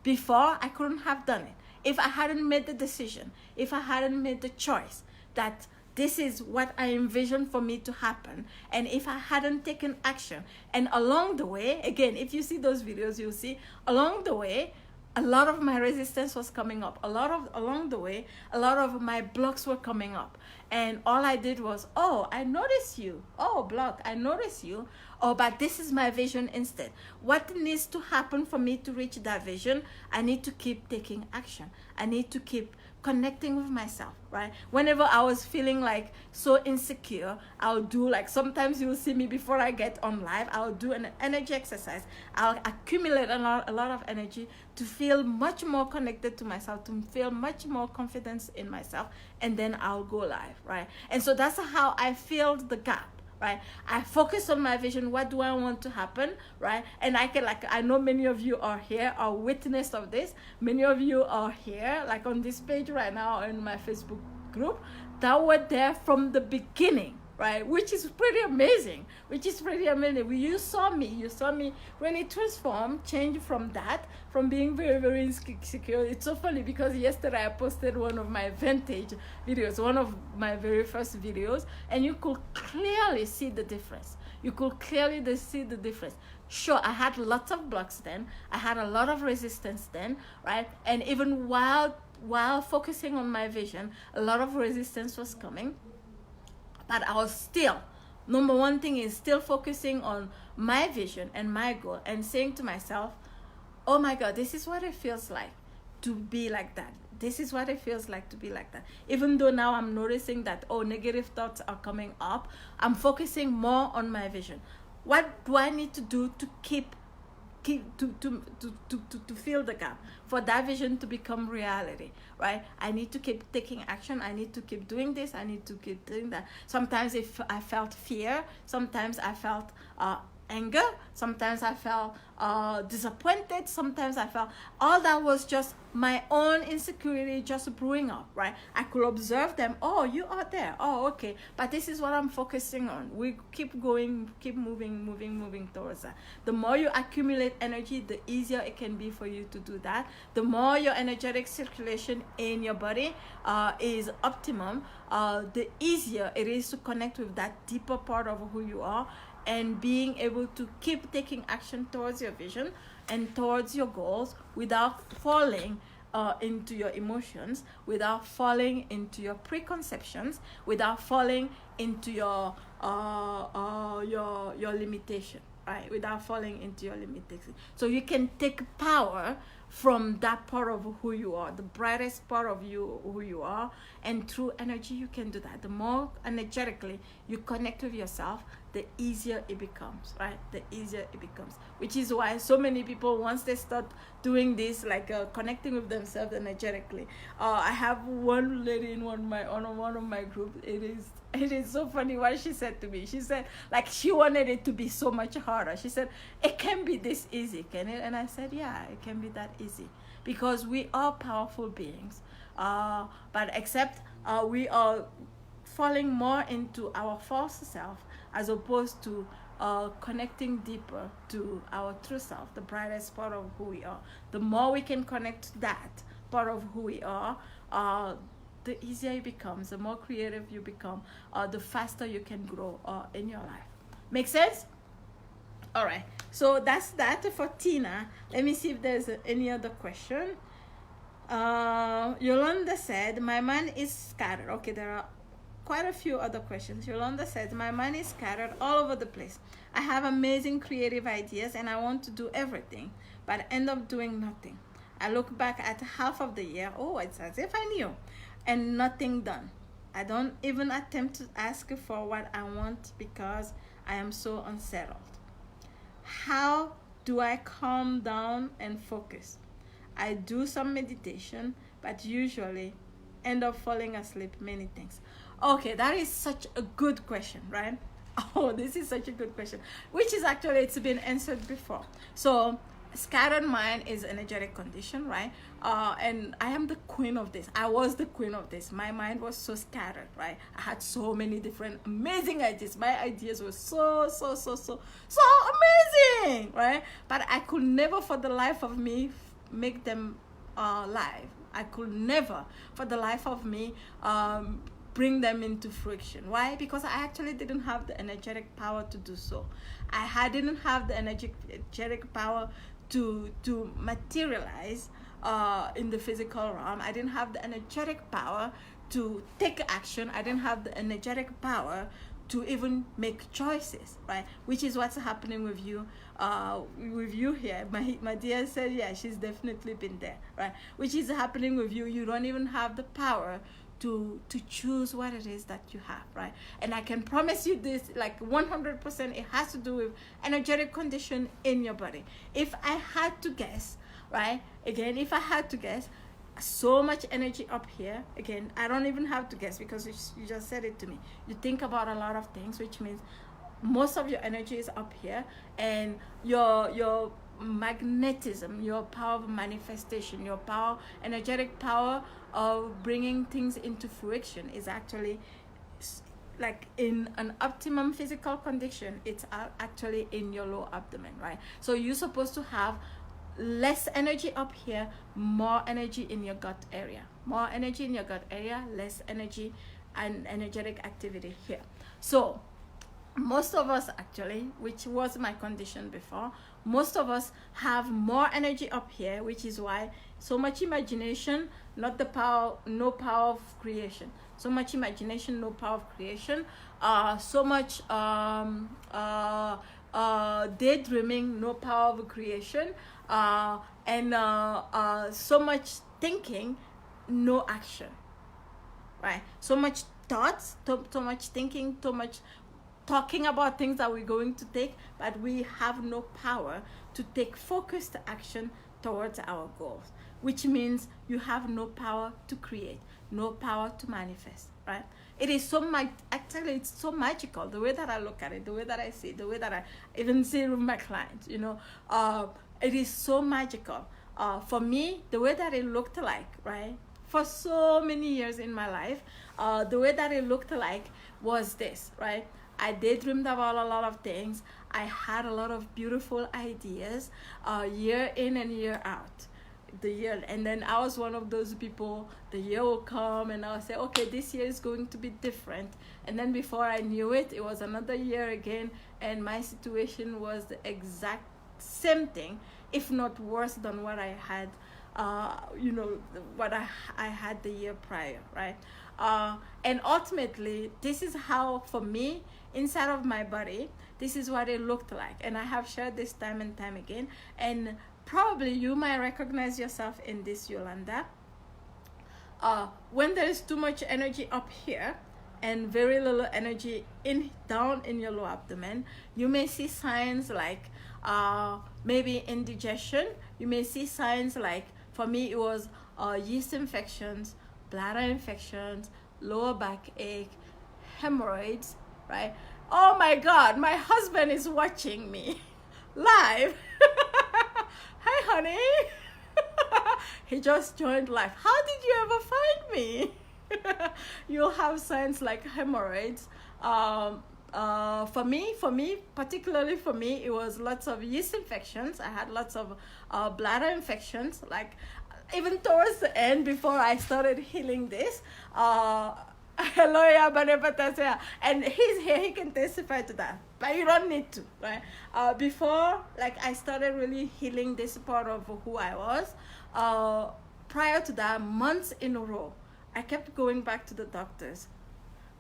Before, I couldn't have done it. If I hadn't made the decision, if I hadn't made the choice that this is what I envision for me to happen, and if I hadn't taken action, and along the way, again, if you see those videos, you'll see along the way, a lot of my resistance was coming up. Along the way, a lot of my blocks were coming up. And all I did was, oh, I notice you. Oh, block, I notice you. Oh, but this is my vision instead. What needs to happen for me to reach that vision? I need to keep taking action. I need to keep connecting with myself, right? Whenever I was feeling like so insecure, I'll do, like, sometimes you'll see me before I get on live, I'll do an energy exercise. I'll accumulate a lot of energy to feel much more connected to myself, to feel much more confidence in myself, and then I'll go live, right? And so that's how I filled the gap. Right? I focus on my vision. What do I want to happen? Right? And I can, like, I know many of you are here, are witness of this. Many of you are here, like on this page right now in my Facebook group, that were there from the beginning, right? Which is pretty amazing. You saw me really transform, change from that, from being very, very insecure. It's so funny because yesterday I posted one of my vintage videos, one of my very first videos, and you could clearly see the difference. Sure, I had lots of blocks then. I had a lot of resistance then, right? And even while focusing on my vision, a lot of resistance was coming. But I was still, number one thing is still focusing on my vision and my goal and saying to myself, oh my God, this is what it feels like to be like that. This is what it feels like to be like that. Even though now I'm noticing that, oh, negative thoughts are coming up, I'm focusing more on my vision. What do I need to do to keep to fill the gap for that vision to become reality, right? I need to keep taking action. I need to keep doing this. I need to keep doing that. Sometimes if I felt fear, sometimes I felt anger, sometimes I felt disappointed, sometimes I felt all that was just my own insecurity just brewing up, right? I could observe them. Oh, you are there. Oh, okay. But this is what I'm focusing on. We keep going, keep moving towards that. The more you accumulate energy, the easier it can be for you to do that. The more your energetic circulation in your body is optimum, the easier it is to connect with that deeper part of who you are, and being able to keep taking action towards your vision and towards your goals without falling into your emotions, without falling into your preconceptions, without falling into your limitation, right? Without falling into your limitation. So you can take power from that part of who you are, the brightest part of you, who you are, and through energy you can do that. The more energetically you connect with yourself, the easier it becomes, right? The easier it becomes, which is why so many people, once they start doing this, like connecting with themselves energetically, I have one lady in one of my groups. It is so funny what she said to me. She said, like, she wanted it to be so much harder. She said, it can be this easy, can it? And I said, yeah, it can be that easy, because we are powerful beings, but except we are falling more into our false self as opposed to connecting deeper to our true self, the brightest part of who we are. The more we can connect to that part of who we are, the easier it becomes, the more creative you become, the faster you can grow in your life. Make sense? All right. So that's that for Tina. Let me see if there's any other question. Yolanda said, my mind is scattered. Okay, there are quite a few other questions. Yolanda says, my mind is scattered all over the place. I have amazing creative ideas and I want to do everything, but I end up doing nothing. I look back at half of the year, oh, it's as if I knew, and nothing done. I don't even attempt to ask for what I want because I am so unsettled. How do I calm down and focus? I do some meditation, but usually end up falling asleep many things. Okay, that is such a good question, right? Oh, this is such a good question, which is actually, it's been answered before. So scattered mind is energetic condition, right? And I am the queen of this. I was the queen of this. My mind was so scattered, right? I had so many different amazing ideas. My ideas were so amazing, right? But I could never for the life of me make them live. I could never for the life of me bring them into fruition. Why? Because I actually didn't have the energetic power to do so. Didn't have the energetic power to materialize in the physical realm. I didn't have the energetic power to take action. I didn't have the energetic power to even make choices, right? Which is what's happening with you here. My dear said, yeah, she's definitely been there, right? Which is happening with you. You don't even have the power to choose what it is that you have, right? And I can promise you this, like 100%, it has to do with energetic condition in your body. If I had to guess, right? Again, if I had to guess, so much energy up here. Again, I don't even have to guess because you just said it to me. You think about a lot of things, which means most of your energy is up here, and your magnetism, your power of manifestation, your power, energetic power of bringing things into fruition is actually like in an optimum physical condition. It's actually in your lower abdomen, right? So you're supposed to have less energy up here, more energy in your gut area. More energy in your gut area, less energy and energetic activity here. So most of us actually, which was my condition before, most of us have more energy up here, which is why so much imagination, not the power, no power of creation. So much imagination, no power of creation. So much daydreaming, no power of creation. And so much thinking, no action, right? So much thoughts, so much thinking, so much talking about things that we're going to take, but we have no power to take focused action towards our goals, which means you have no power to create, no power to manifest, right? It is so actually it's so magical, the way that I look at it, the way that I see it, the way that I even see it with my clients, you know. It is so magical. For me, the way that it looked like, right, for so many years in my life, the way that it looked like was this, right? I daydreamed about a lot of things. I had a lot of beautiful ideas, year in and year out. And then I was one of those people, the year will come and I'll say, okay, this year is going to be different. And then before I knew it, it was another year again, and my situation was the exact same thing, if not worse than what I had, what I had the year prior, right? And ultimately, this is how, for me, inside of my body, this is what it looked like. And I have shared this time and time again. And probably you might recognize yourself in this, Yolanda. When there is too much energy up here and very little energy down in your lower abdomen, you may see signs like maybe indigestion. You may see signs like, for me, it was yeast infections, bladder infections, lower back ache, hemorrhoids, right? Oh my God, my husband is watching me live. Hi, honey. He just joined live. How did you ever find me? You'll have signs like hemorrhoids. For me, particularly for me, it was lots of yeast infections. I had lots of bladder infections, like even towards the end before I started healing this. Hello, and he's here, he can testify to that. but you don't need to, right? Before, like, I started really healing this part of who I was. Prior to that, months in a row, I kept going back to the doctors.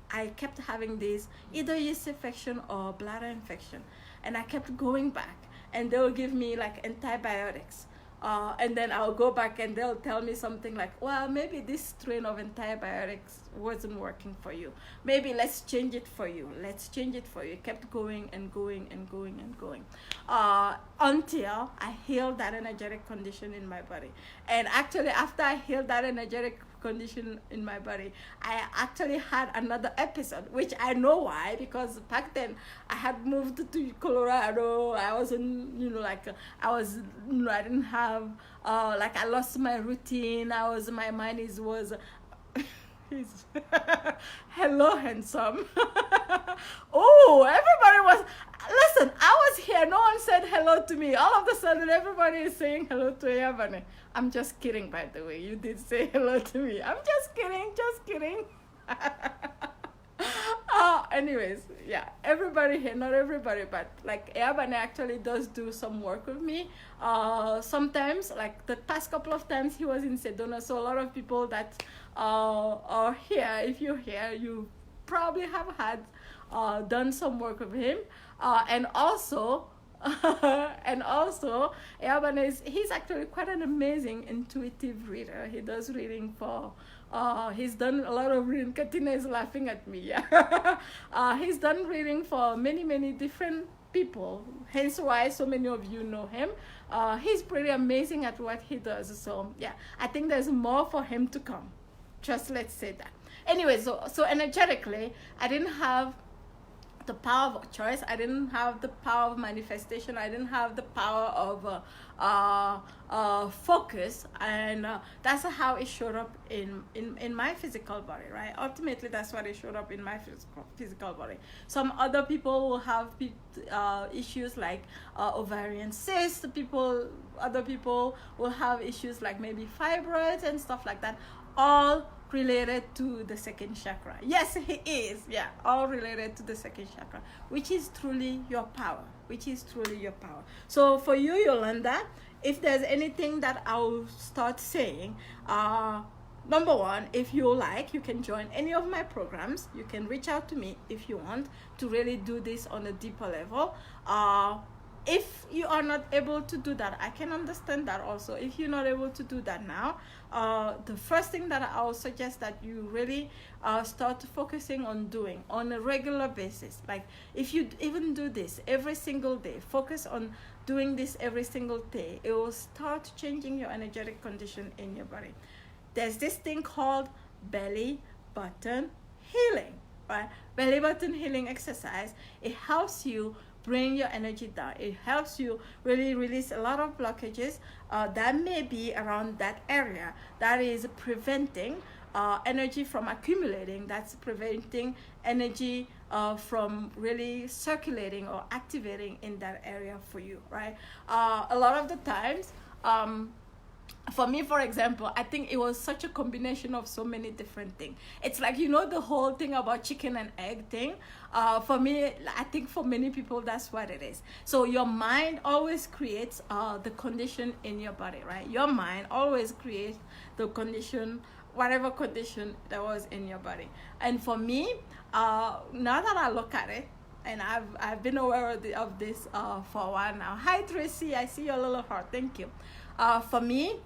I kept having this either yeast infection or bladder infection, and I kept going back, and they'll give me like antibiotics. And then I'll go back and they'll tell me something like, well, maybe this strain of antibiotics wasn't working for you. Maybe let's change it for you. Let's change it for you. It kept going and going and going and going until I healed that energetic condition in my body. And actually, after I healed that energetic condition in my body, I actually had another episode, which I know why, because back then I had moved to Colorado. I wasn't, I was, I didn't have, I lost my routine. My mind was he's hello, handsome. Oh, everybody was, listen, I was here, no one said hello to me. All of a sudden everybody is saying hello to Yavane. I'm just kidding, by the way. You did say hello to me. I'm just kidding. Anyways, yeah, everybody here, not everybody, but like Yavane actually does do some work with me. Sometimes, like the past couple of times he was in Sedona, so a lot of people that are here, if you're here, you probably have had done some work with him. And also, Yavane he's actually quite an amazing intuitive reader. He does reading for, he's done a lot of reading. Katina is laughing at me, yeah. He's done reading for many, many different people, hence why so many of you know him. He's pretty amazing at what he does. So, yeah, I think there's more for him to come. Just let's say that. Anyway, so energetically, I didn't have the power of choice. I didn't have the power of manifestation. I didn't have the power of focus, and that's how it showed up in my physical body, right? Ultimately, that's what it showed up in my physical body. Some other people will have issues like ovarian cysts. Other people will have issues like maybe fibroids and stuff like that, all related to the second chakra. Yes, he is. Yeah, all related to the second chakra, which is truly your power. So for you, Yolanda, if there's anything that I'll start saying, number one, if you like, you can join any of my programs. You can reach out to me if you want to really do this on a deeper level. If you are not able to do that, I can understand that also. If you're not able to do that now, the first thing that I will suggest that you really start focusing on doing on a regular basis. Like if you even do this every single day, focus on doing this every single day, it will start changing your energetic condition in your body. There's this thing called belly button healing, right? Belly button healing exercise. It helps you bring your energy down. It helps you really release a lot of blockages that may be around that area that is preventing energy from accumulating, that's preventing energy from really circulating or activating in that area for you, right? A lot of the times, for me, for example, I think it was such a combination of so many different things. It's like, the whole thing about chicken and egg thing. For me, I think for many people, that's what it is. So your mind always creates the condition in your body, right? Your mind always creates the condition, whatever condition that was in your body. And for me, now that I look at it, and I've been aware of this for a while now. Hi, Tracy. I see your little heart. Thank you. For me,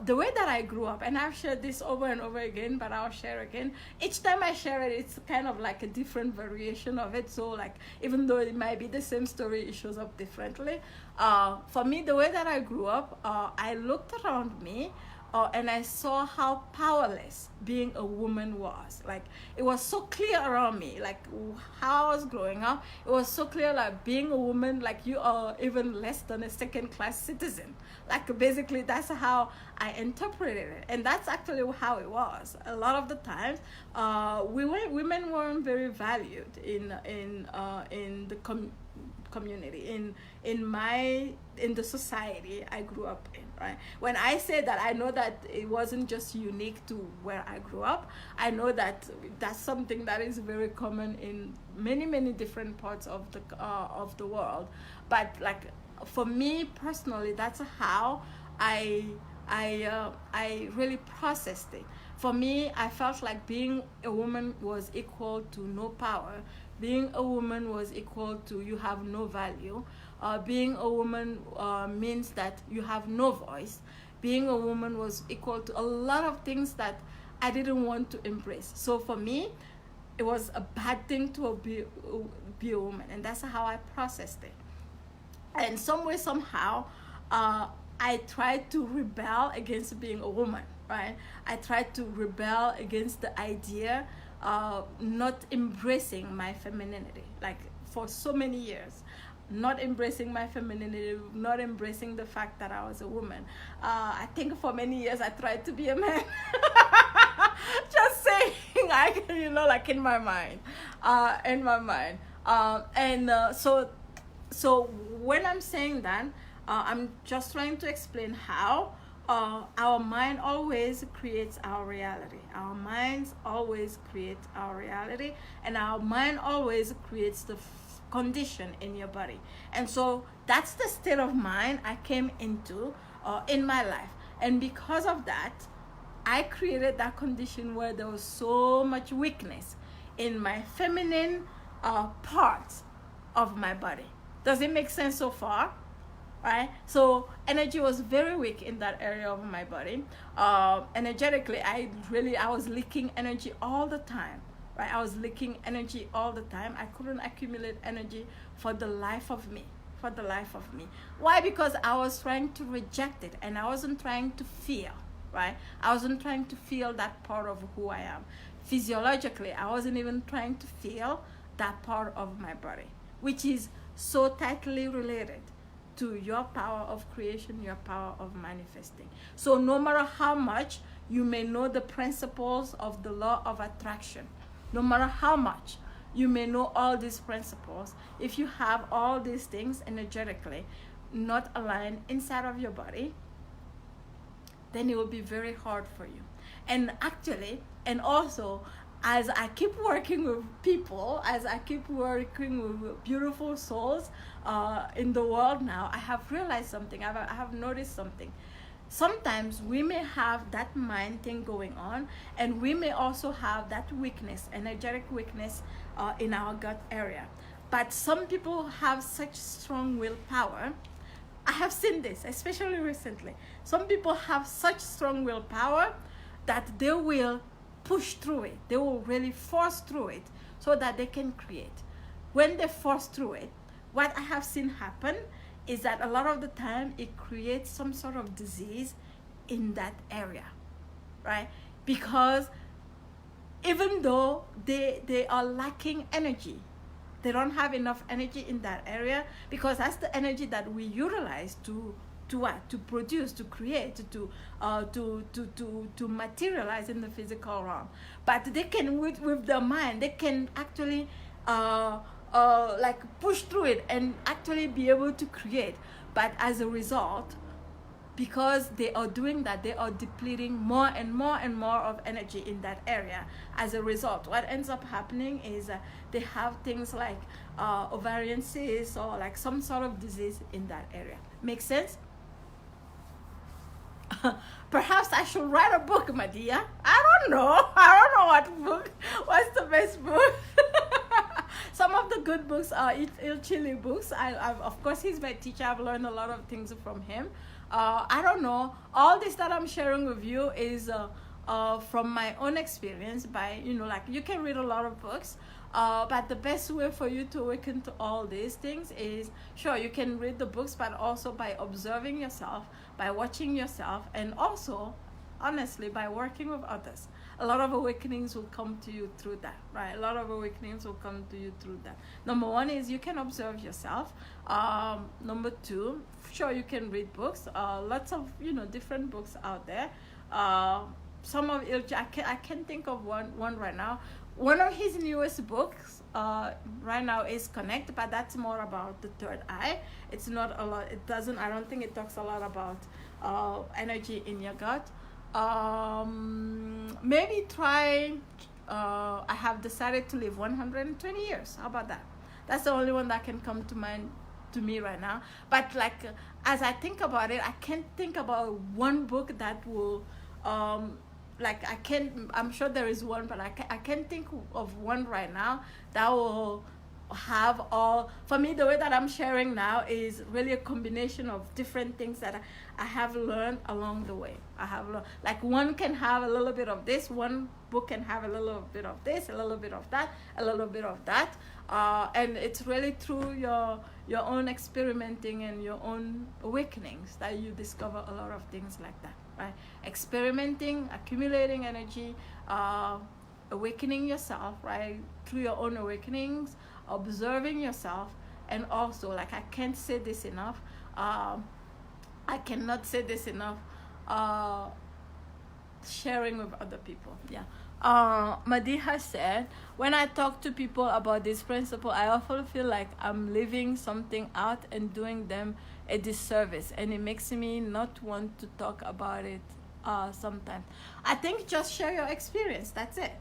the way that I grew up, and I've shared this over and over again, but I'll share again. Each time I share it, it's kind of like a different variation of it. So like, even though it might be the same story, it shows up differently. For me, the way that I grew up, I looked around me and I saw how powerless being a woman was. Like, it was so clear around me, like how I was growing up, it was so clear, like being a woman, like you are even less than a second-class citizen. Like, basically, that's how I interpreted it. And that's actually how it was. A lot of the times, women weren't very valued in the community, in the society I grew up in, right? When I say that, I know that it wasn't just unique to where I grew up. I know that that's something that is very common in many different parts of the world. But like for me personally, that's how I really processed it. For me, I felt like being a woman was equal to no power. Being a woman was equal to you have no value. Being a woman means that you have no voice. Being a woman was equal to a lot of things that I didn't want to embrace. So for me, it was a bad thing to be a woman, and that's how I processed it. And some way, somehow, I tried to rebel against being a woman, right? I tried to rebel against the idea of not embracing my femininity, like for so many years. Not embracing my femininity, not embracing the fact that I was a woman. I think for many years I tried to be a man. Just saying, like in my mind, So when I'm saying that, I'm just trying to explain how our mind always creates our reality. Our minds always create our reality, and our mind always creates the condition in your body. And so that's the state of mind I came into in my life. And because of that, I created that condition where there was so much weakness in my feminine parts of my body. Does it make sense so far? Right? So energy was very weak in that area of my body. Energetically, I was leaking energy all the time. Right? I was leaking energy all the time. I couldn't accumulate energy for the life of me. Why? Because I was trying to reject it, and I wasn't trying to feel. Right? I wasn't trying to feel that part of who I am. Physiologically, I wasn't even trying to feel that part of my body, which is so tightly related to your power of creation, your power of manifesting. So no matter how much you may know the principles of the law of attraction, no matter how much you may know all these principles, if you have all these things energetically not aligned inside of your body, then it will be very hard for you. And actually, and also, as I keep working with people, as I keep working with beautiful souls in the world now, I have realized something. I have noticed something. Sometimes we may have that mind thing going on, and we may also have that weakness, energetic weakness in our gut area. But some people have such strong willpower. I have seen this, especially recently. Some people have such strong willpower that they will push through it. They will really force through it so that they can create. When they force through it, what I have seen happen is that a lot of the time it creates some sort of disease in that area, right? Because even though they are lacking energy, they don't have enough energy in that area, because that's the energy that we utilize to produce, to create, to materialize in the physical realm. But they can, with their mind, they can actually like push through it and actually be able to create. But as a result, because they are doing that, they are depleting more and more and more of energy in that area. As a result, what ends up happening is they have things like ovarian cysts or like some sort of disease in that area. Make sense? Perhaps I should write a book, my dear. I don't know what book. What's the best book? Some of the good books are Il Chili books. Of course, he's my teacher. I've learned a lot of things from him. I don't know. All this that I'm sharing with you is from my own experience. By like you can read a lot of books. But the best way for you to awaken to all these things is, sure, you can read the books, but also by observing yourself, by watching yourself, and also, honestly, by working with others. A lot of awakenings will come to you through that, right? A lot of awakenings will come to you through that. Number one is you can observe yourself. Number two, sure, you can read books. Lots of, different books out there. some of I can't think of one right now. One of his newest books right now is Connect, but that's more about the third eye. It's not a lot. It doesn't. I don't think it talks a lot about energy in your gut. Maybe try. I have decided to live 120 years. How about that? That's the only one that can come to mind to me right now. But like as I think about it, I can't think about one book that will like I can't. I'm sure there is one, but I can't think of one right now that will have all. For me, the way that I'm sharing now is really a combination of different things that I have learned along the way. I have learned, like one can have a little bit of this, one book can have a little bit of this, a little bit of that, a little bit of that, and it's really through your own experimenting and your own awakenings that you discover a lot of things like that, right? Experimenting, accumulating energy, awakening yourself, right? Through your own awakenings, observing yourself, and also, like, I can't say this enough, I cannot say this enough, sharing with other people. Yeah. Madiha said, when I talk to people about this principle, I often feel like I'm leaving something out and doing them a disservice, and it makes me not want to talk about it sometimes. I think just share your experience. That's it.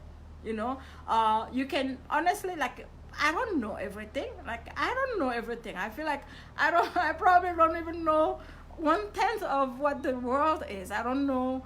You know, you can honestly, like, I don't know everything. Like, I don't know everything. I feel like I probably don't even know 1/10 of what the world is. I don't know,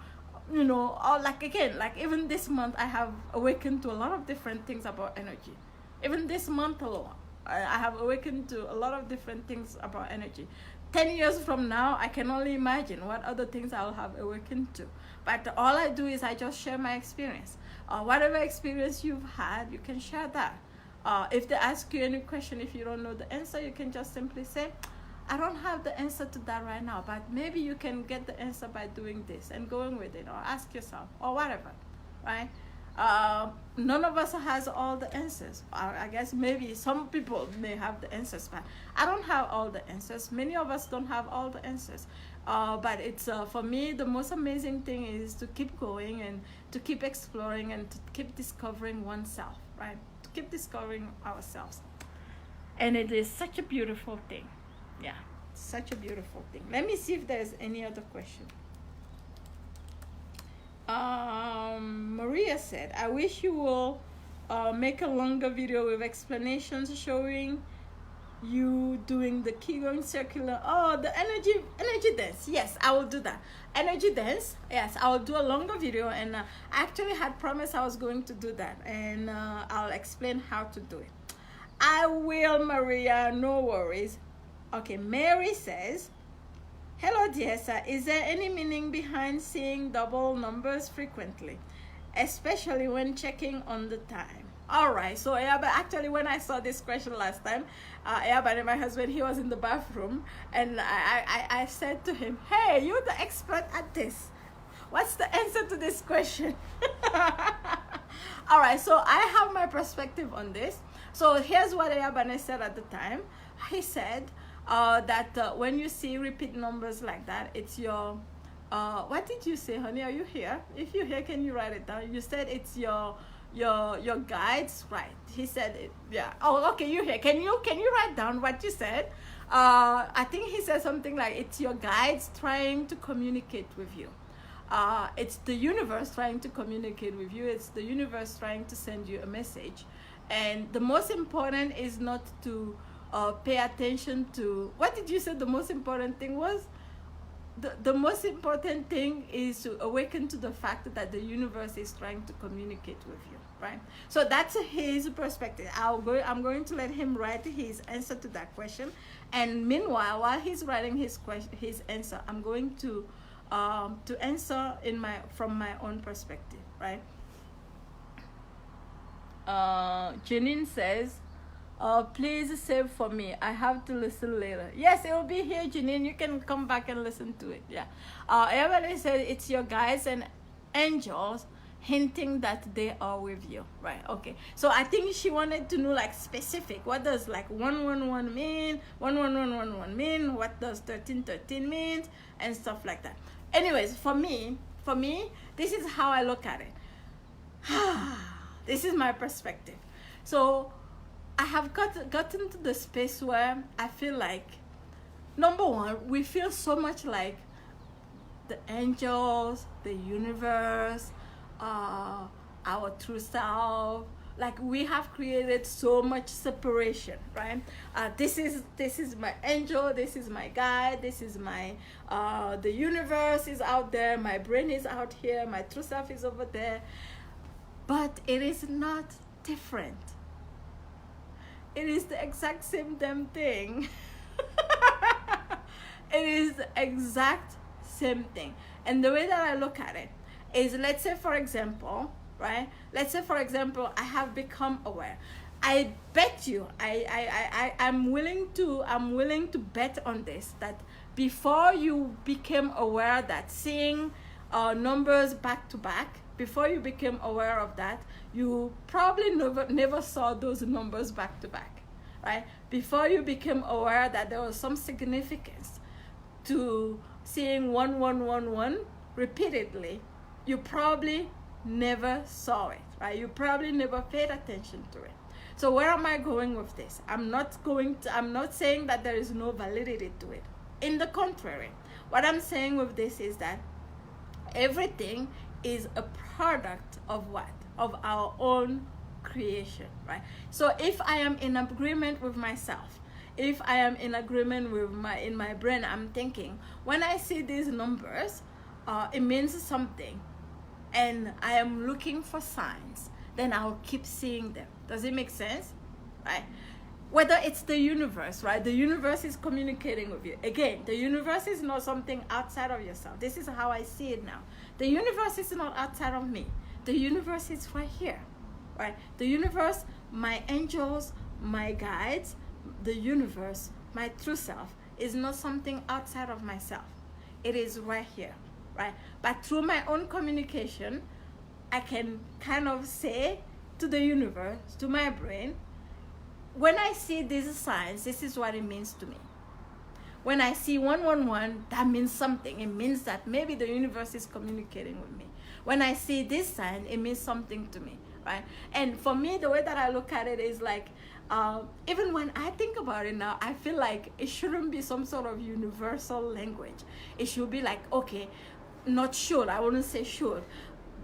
you know, or like, again, like even this month I have awakened to a lot of different things about energy. Even this month alone, I have awakened to a lot of different things about energy. 10 years from now, I can only imagine what other things I'll have awakened to. But all I do is I just share my experience. Whatever experience you've had, you can share that. If they ask you any question, if you don't know the answer, you can just simply say, I don't have the answer to that right now, but maybe you can get the answer by doing this and going with it, or ask yourself, or whatever, right? None of us has all the answers. I guess maybe some people may have the answers, but I don't have all the answers. Many of us don't have all the answers. But it's for me, the most amazing thing is to keep going and to keep exploring and to keep discovering oneself, right? To keep discovering ourselves. And it is such a beautiful thing. Yeah, such a beautiful thing. Let me see if there's any other question. Maria said, I wish you will make a longer video with explanations showing you doing the Qigong circular. Oh, the energy dance. Yes, I will do that. Energy dance. Yes, I will do a longer video, and I actually had promised I was going to do that, and I'll explain how to do it. I will, Maria, no worries. Okay, Mary says, hello, Diesa. Is there any meaning behind seeing double numbers frequently, especially when checking on the time? All right, so yeah, but actually when I saw this question last time, but my husband, he was in the bathroom, and I said to him, hey, you're the expert at this. What's the answer to this question? All right, so I have my perspective on this. So here's what Ayabane said at the time. He said that when you see repeat numbers like that, it's your, what did you say, honey? Are you here? If you're here, can you write it down? You said it's your guides, right? He said it, yeah. Oh, okay, you here. Can you write down what you said? I think he said something like it's your guides trying to communicate with you. It's the universe trying to communicate with you. It's the universe trying to send you a message. And the most important is not to pay attention to, what did you say the most important thing was? The most important thing is to awaken to the fact that the universe is trying to communicate with you, right? So that's his perspective. I'm going to let him write his answer to that question. And meanwhile, while he's writing his answer, I'm going to answer from my own perspective, right? Janine says, please save for me. I have to listen later. Yes, it will be here, Janine. You can come back and listen to it. Yeah. Everybody said it's your guides and angels hinting that they are with you. Right. Okay. So I think she wanted to know, like, specific. What does like 111 mean? 11111 mean? What does 1313 mean? And stuff like that. Anyways, for me, For me, this is how I look at it. This is my perspective. So I have gotten to the space where I feel like, number one, we feel so much like the angels, the universe, our true self. Like we have created so much separation, right? This is my angel, this is my guide, this is my the universe is out there, my brain is out here, my true self is over there. But it is not different. It is the exact same damn thing. It is the exact same thing. And the way that I look at it is, let's say for example, right? Let's say for example, I have become aware. I bet you, I'm willing to bet on this, that before you became aware that seeing numbers back to back, before you became aware of that, you probably never saw those numbers back to back, right? Before you became aware that there was some significance to seeing 1111 repeatedly, you probably never saw it, right? You probably never paid attention to it. So where am I going with this? I'm not saying that there is no validity to it. In the contrary, what I'm saying with this is that everything is a product of what? Of our own creation, right? So if I am in agreement with myself, if I am in agreement with in my brain, I'm thinking, when I see these numbers, it means something, and I am looking for signs, then I'll keep seeing them. Does it make sense? Right? Whether it's the universe, right? The universe is communicating with you. Again, the universe is not something outside of yourself. This is how I see it now. The universe is not outside of me. The universe is right here, right? The universe, my angels, my guides, the universe, my true self is not something outside of myself. It is right here, right? But through my own communication, I can kind of say to the universe, to my brain, when I see these signs, this is what it means to me. When I see 111, that means something. It means that maybe the universe is communicating with me. When I see this sign, it means something to me, right? And for me, the way that I look at it is like, even when I think about it now, I feel like it shouldn't be some sort of universal language. It should be like, okay, not should, I wouldn't say should,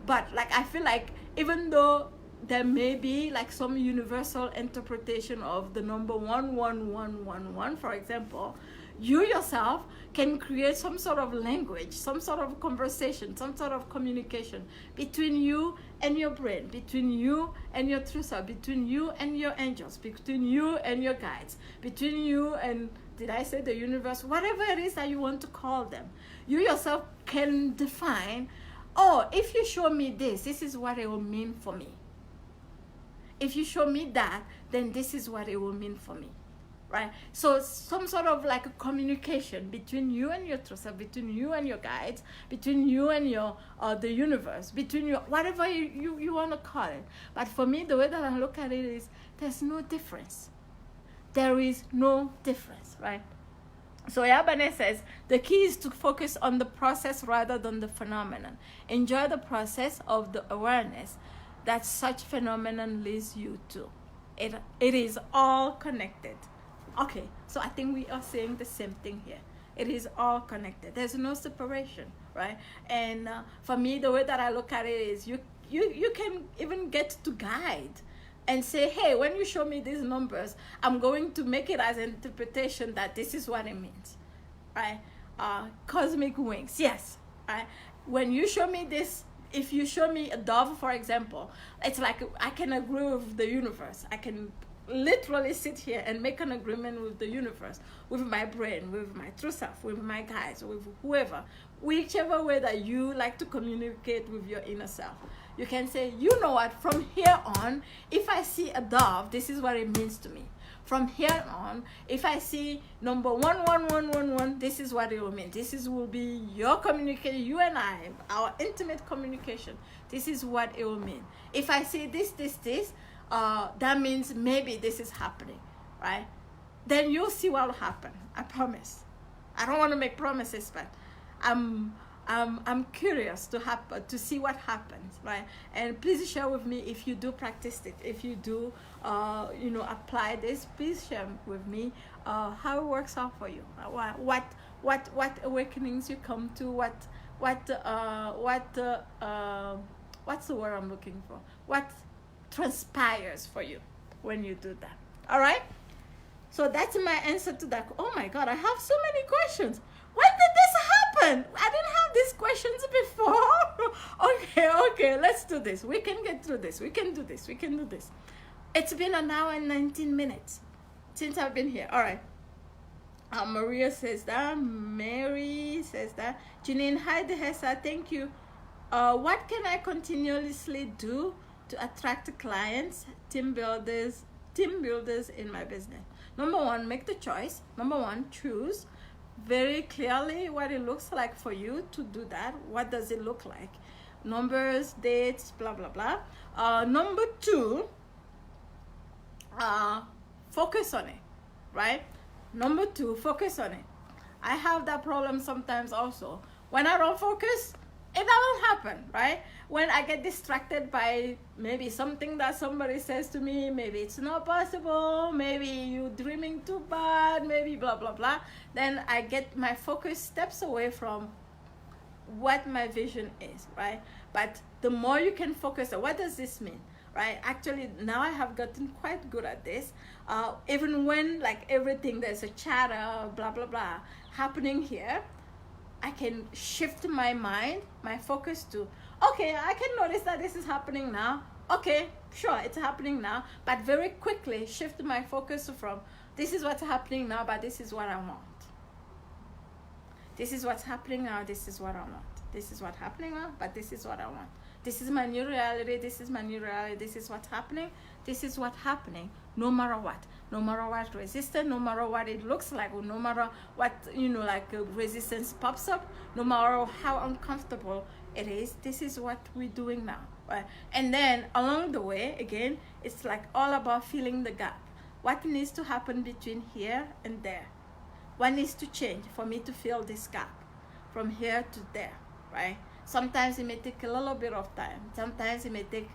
but like I feel like even though there may be like some universal interpretation of the number 11111, for example, you yourself can create some sort of language, some sort of conversation, some sort of communication between you and your brain, between you and your true self, between you and your angels, between you and your guides, between you and, did I say the universe? Whatever it is that you want to call them. You yourself can define, oh, if you show me this is what it will mean for me. If you show me that, then this is what it will mean for me, right? So some sort of like a communication between you and your true self, between you and your guides, between you and your the universe, between you, whatever you want to call it. But for me, the way that I look at it is, there's no difference. There is no difference, right? So Yabane says, the key is to focus on the process rather than the phenomenon. Enjoy the process of the awareness that such phenomenon leads you to. It is all connected. Okay, so I think we are saying the same thing here. It is all connected. There's no separation, right? And for me, the way that I look at it is, you can even get to guide and say, hey, when you show me these numbers, I'm going to make it as an interpretation that this is what it means, right? Cosmic wings, yes, right? When you show me this, if you show me a dove, for example, it's like I can agree with the universe. I can literally sit here and make an agreement with the universe, with my brain, with my true self, with my guides, with whoever, whichever way that you like to communicate with your inner self. You can say, you know what, from here on, if I see a dove, this is what it means to me. From here on, if I see number 11111, this is what it will mean. Will be your communication, you and I, our intimate communication. This is what it will mean. If I see this, that means maybe this is happening, right? Then you'll see what will happen. I promise. I don't want to make promises, but I'm curious to see what happens, right? And please share with me if you do practice it, if you do, apply this. Please share with me how it works out for you. What awakenings you come to. What's the word I'm looking for? What transpires for you when you do that? All right. So that's my answer to that. Oh my God, I have so many questions. When did this happen? I didn't have these questions before. Okay, let's do this. We can get through this. We can do this. We can do this. It's been an hour and 19 minutes since I've been here. All right. Maria says that. Mary says that. Janine, hi, Dehesa. Thank you. What can I continuously do to attract clients, team builders in my business? Number one, make the choice. Number one, choose very clearly what it looks like for you to do that. What does it look like? Numbers, dates, blah, blah, blah. Number two, focus on it, right? Number two, focus on it. I have that problem sometimes also. When I don't focus, it doesn't happen, right? When I get distracted by maybe something that somebody says to me, maybe it's not possible, maybe you're dreaming too bad, maybe blah, blah, blah, then I get my focus steps away from what my vision is, right? But the more you can focus on, what does this mean, right? Actually, now I have gotten quite good at this. Even when, like, everything, there's a chatter, blah, blah, blah, happening here, I can shift my mind, my focus to, okay, I can notice that this is happening now. Okay, sure, it's happening now. But very quickly shift my focus from, this is what's happening now, but this is what I want. This is what's happening now, this is what I want. This is what's happening now, but this is what I want. This is my new reality, this is my new reality, this is what's happening, this is what's happening, no matter what. No matter what resistance, no matter what it looks like, or no matter what, resistance pops up, no matter how uncomfortable it is, this is what we're doing now, right? And then along the way, again, it's like all about filling the gap. What needs to happen between here and there? What needs to change for me to fill this gap from here to there, right? Sometimes it may take a little bit of time. Sometimes it may take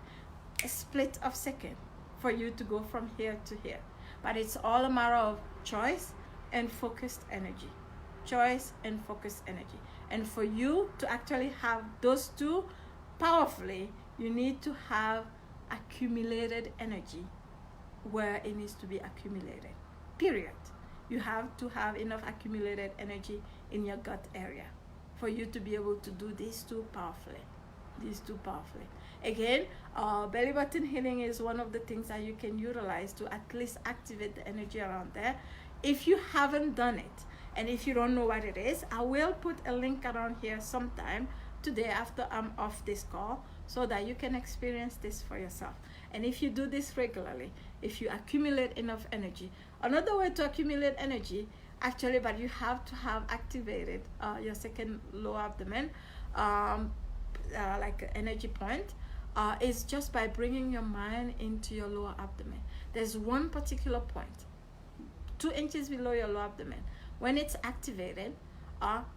a split of second for you to go from here to here. But it's all a matter of choice and focused energy. Choice and focused energy. And for you to actually have those two powerfully, you need to have accumulated energy where it needs to be accumulated. Period. You have to have enough accumulated energy in your gut area for you to be able to do these two powerfully. Again, belly button healing is one of the things that you can utilize to at least activate the energy around there. If you haven't done it, and if you don't know what it is, I will put a link around here sometime today after I'm off this call, so that you can experience this for yourself. And if you do this regularly, if you accumulate enough energy, another way to accumulate energy, actually, but you have to have activated your second lower abdomen, like an energy point, is just by bringing your mind into your lower abdomen. There's one particular point, 2 inches below your lower abdomen. When it's activated,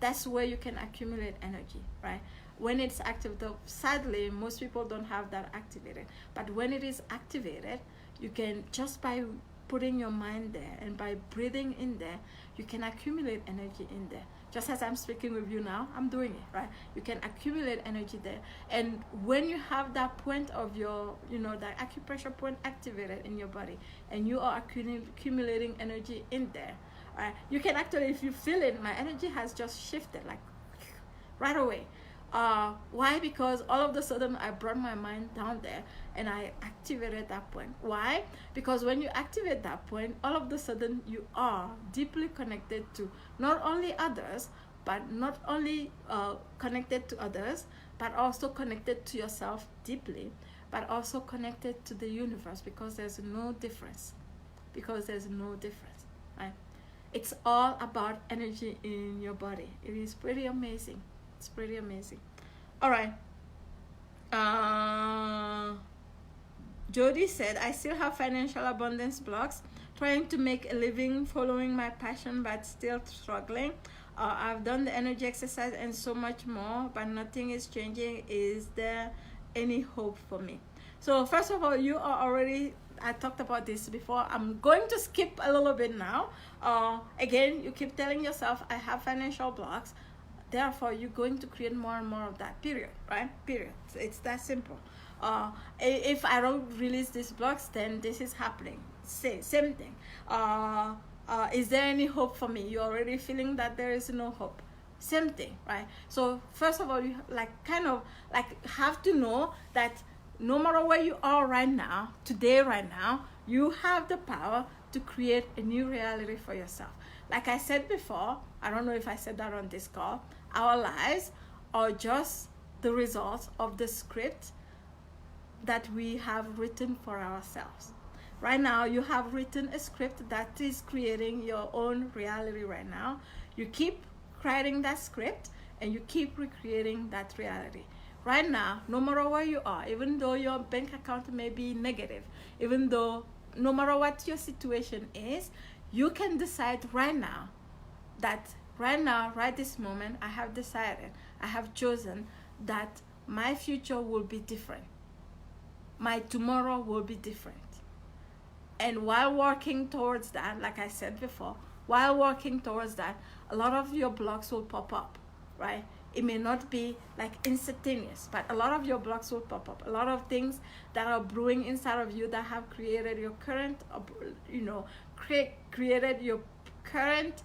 that's where you can accumulate energy, right? When it's active, though, sadly, most people don't have that activated. But when it is activated, you can, just by putting your mind there and by breathing in there, you can accumulate energy in there. Just as I'm speaking with you now, I'm doing it, right? You can accumulate energy there. And when you have that point of your, that acupressure point activated in your body, and you are accumulating energy in there, right? You can actually, if you feel it, my energy has just shifted, like right away. Why? Because all of a sudden I brought my mind down there and I activated that point. Why? Because when you activate that point, all of a sudden you are deeply connected to not only others, but not only connected to others, but also connected to yourself deeply, but also connected to the universe, because there's no difference. Right? It's all about energy in your body. It is pretty amazing. It's pretty amazing. All right. Jody said, I still have financial abundance blocks, trying to make a living, following my passion, but still struggling. I've done the energy exercise and so much more, but nothing is changing. Is there any hope for me? So first of all, you are already, I talked about this before. I'm going to skip a little bit now. Again, you keep telling yourself, I have financial blocks. Therefore, you're going to create more and more of that, period, right? Period. It's that simple. If I don't release these blocks, then this is happening. Same thing. Is there any hope for me? You're already feeling that there is no hope. Same thing, right? So first of all, you have to know that no matter where you are right now, today, right now, you have the power to create a new reality for yourself. Like I said before, I don't know if I said that on this call, our lives are just the result of the script that we have written for ourselves. Right now, you have written a script that is creating your own reality right now. You keep writing that script and you keep recreating that reality. Right now, no matter where you are, even though your bank account may be negative, even though no matter what your situation is, you can decide right now that right now, right this moment, I have decided, I have chosen that my future will be different. My tomorrow will be different. And while working towards that, like I said before, while working towards that, a lot of your blocks will pop up, right? It may not be like instantaneous, but a lot of your blocks will pop up. A lot of things that are brewing inside of you that have created your current, created your current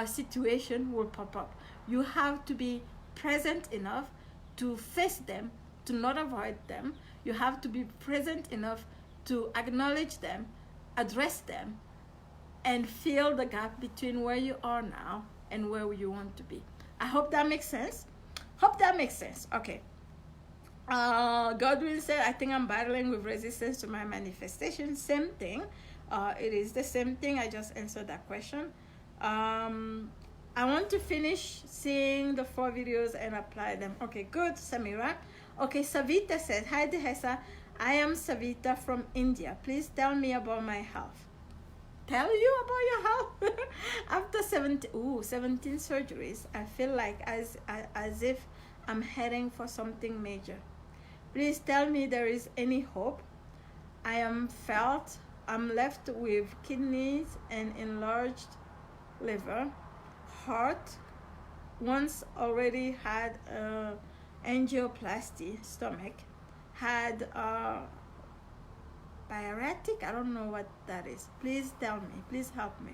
situation will pop up. You have to be present enough to face them, to not avoid them. You have to be present enough to acknowledge them, address them, and fill the gap between where you are now and where you want to be. I hope that makes sense. Okay. Godwin said, I think I'm battling with resistance to my manifestation. Same thing. It is the same thing. I just answered that question. I want to finish seeing the 4 videos and apply them. Okay, good, Samira. Okay, Savita says, hi, Dehesa. I am Savita from India. Please tell me about my health. Tell you about your health? After 17 surgeries, I feel like as if I'm heading for something major. Please tell me there is any hope. I'm left with kidneys and enlarged liver, heart, once already had angioplasty, stomach, had bariatric, I don't know what that is. Please tell me, please help me.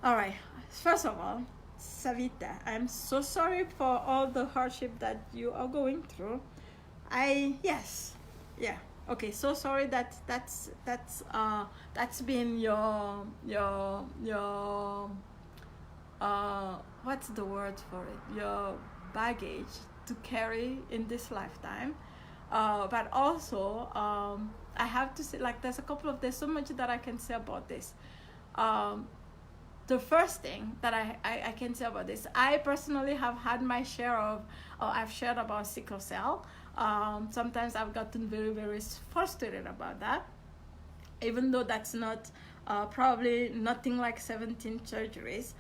All right, first of all, Savita, I'm so sorry for all the hardship that you are going through. Okay, so sorry that's been your what's the word for it, your baggage to carry in this lifetime. But also I have to say, like, there's so much that I can say about this. The first thing that I can say about this, I personally have had my share of, I've shared about sickle cell. Sometimes I've gotten very, very frustrated about that, even though that's not probably nothing like 17 surgeries.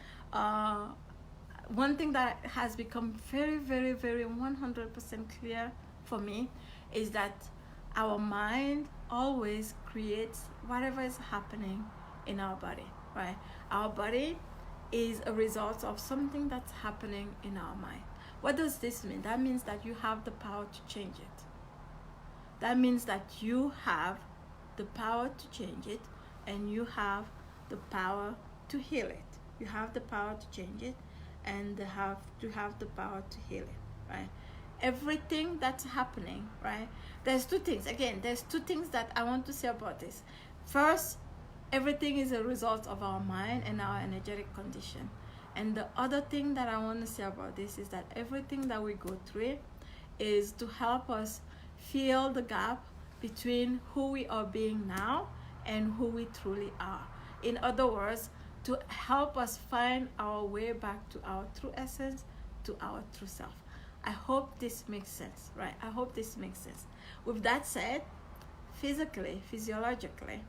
One thing that has become very, very, very 100% clear for me is that our mind always creates whatever is happening in our body, right? Our body is a result of something that's happening in our mind. What does this mean? That means that you have the power to change it. That means that you have the power to change it, and you have the power to heal it. You have the power to change it, and have the power to heal it, right? Everything that's happening, right? There's two things that I want to say about this. First, everything is a result of our mind and our energetic condition. And the other thing that I want to say about this is that everything that we go through is to help us fill the gap between who we are being now and who we truly are. In other words, to help us find our way back to our true essence, to our true self. I hope this makes sense, right? I hope this makes sense. With that said, physically, physiologically,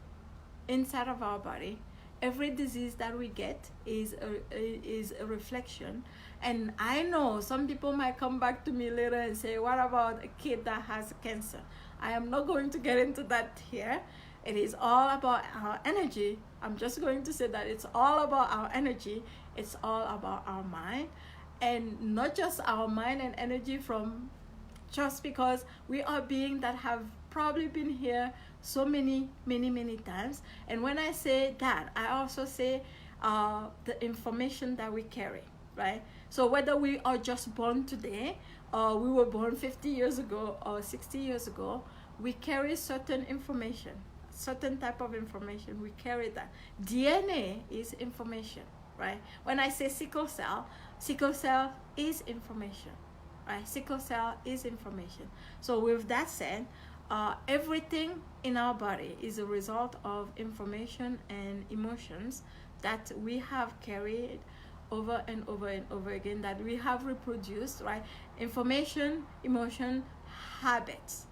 inside of our body, Every disease that we get is a reflection. And I know some people might come back to me later and say, what about a kid that has cancer? I am not going to get into that here. It is all about our energy. I'm just going to say that it's all about our energy. It's all about our mind. And not just our mind and energy, from just because we are beings that have probably been here so many times. And when I say that, I also say the information that we carry, right? So whether we are just born today, or we were born 50 years ago or 60 years ago, we carry certain information, certain type of information. We carry that. DNA is information, right? When I say sickle cell is information, right? Sickle cell is information. So with that said, everything in our body is a result of information and emotions that we have carried over and over and over again, that we have reproduced, right? Information, emotion, habits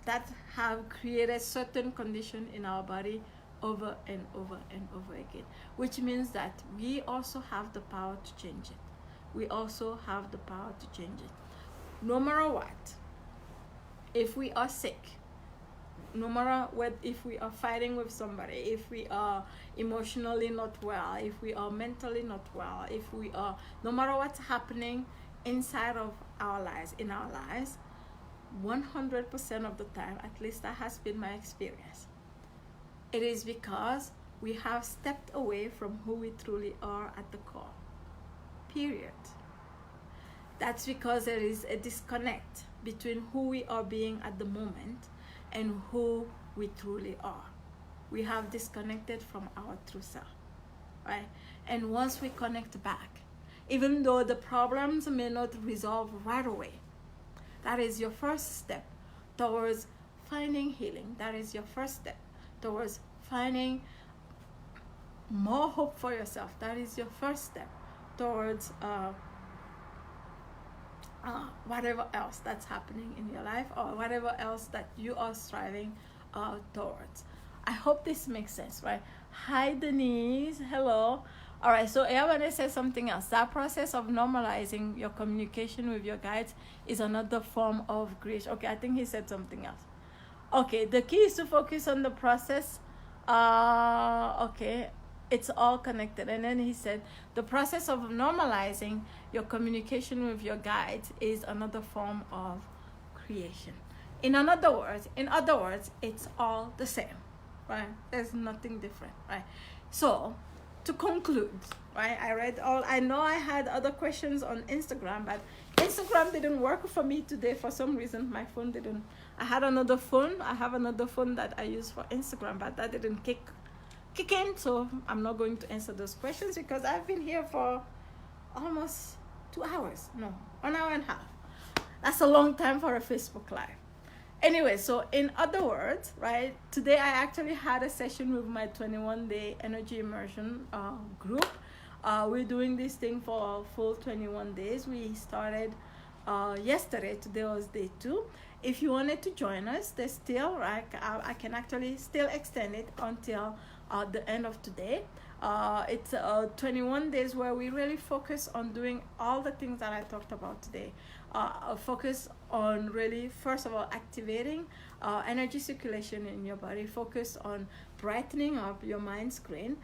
that have created certain condition in our body over and over and over again, which means that we also have the power to change it. We also have the power to change it. No matter what, if we are sick, no matter what, if we are fighting with somebody, if we are emotionally not well, if we are mentally not well, if we are, no matter what's happening inside of our lives, in our lives, 100% of the time, at least that has been my experience, it is because we have stepped away from who we truly are at the core. Period. That's because there is a disconnect between who we are being at the moment and who we truly are. We have disconnected from our true self, right? And once we connect back, even though the problems may not resolve right away, that is your first step towards finding healing. That is your first step towards finding more hope for yourself. That is your first step towards whatever else that's happening in your life, or whatever else that you are striving towards. I hope this makes sense, right? Hi, Denise. Hello. All right, so I want to say something else. That process of normalizing your communication with your guides is another form of creation. Okay, I think he said something else. Okay, the key is to focus on the process. Okay, it's all connected. And then he said, the process of normalizing your communication with your guides is another form of creation. In other words, it's all the same, right? There's nothing different, right? So, to conclude, right, I know I had other questions on Instagram, but Instagram didn't work for me today for some reason. My phone didn't. I have another phone that I use for Instagram, but that didn't kick in, so I'm not going to answer those questions because I've been here for almost 2 hours. No, 1 hour and a half. That's a long time for a Facebook Live. Anyway, so in other words, right, today I actually had a session with my 21-day energy immersion group. We're doing this thing for a full 21 days. We started yesterday. Today was day 2. If you wanted to join us, there's still, right, I can actually still extend it until the end of today. It's 21 days where we really focus on doing all the things that I talked about today. Focus on really, first of all, activating energy circulation in your body. Focus on brightening up your mind screen.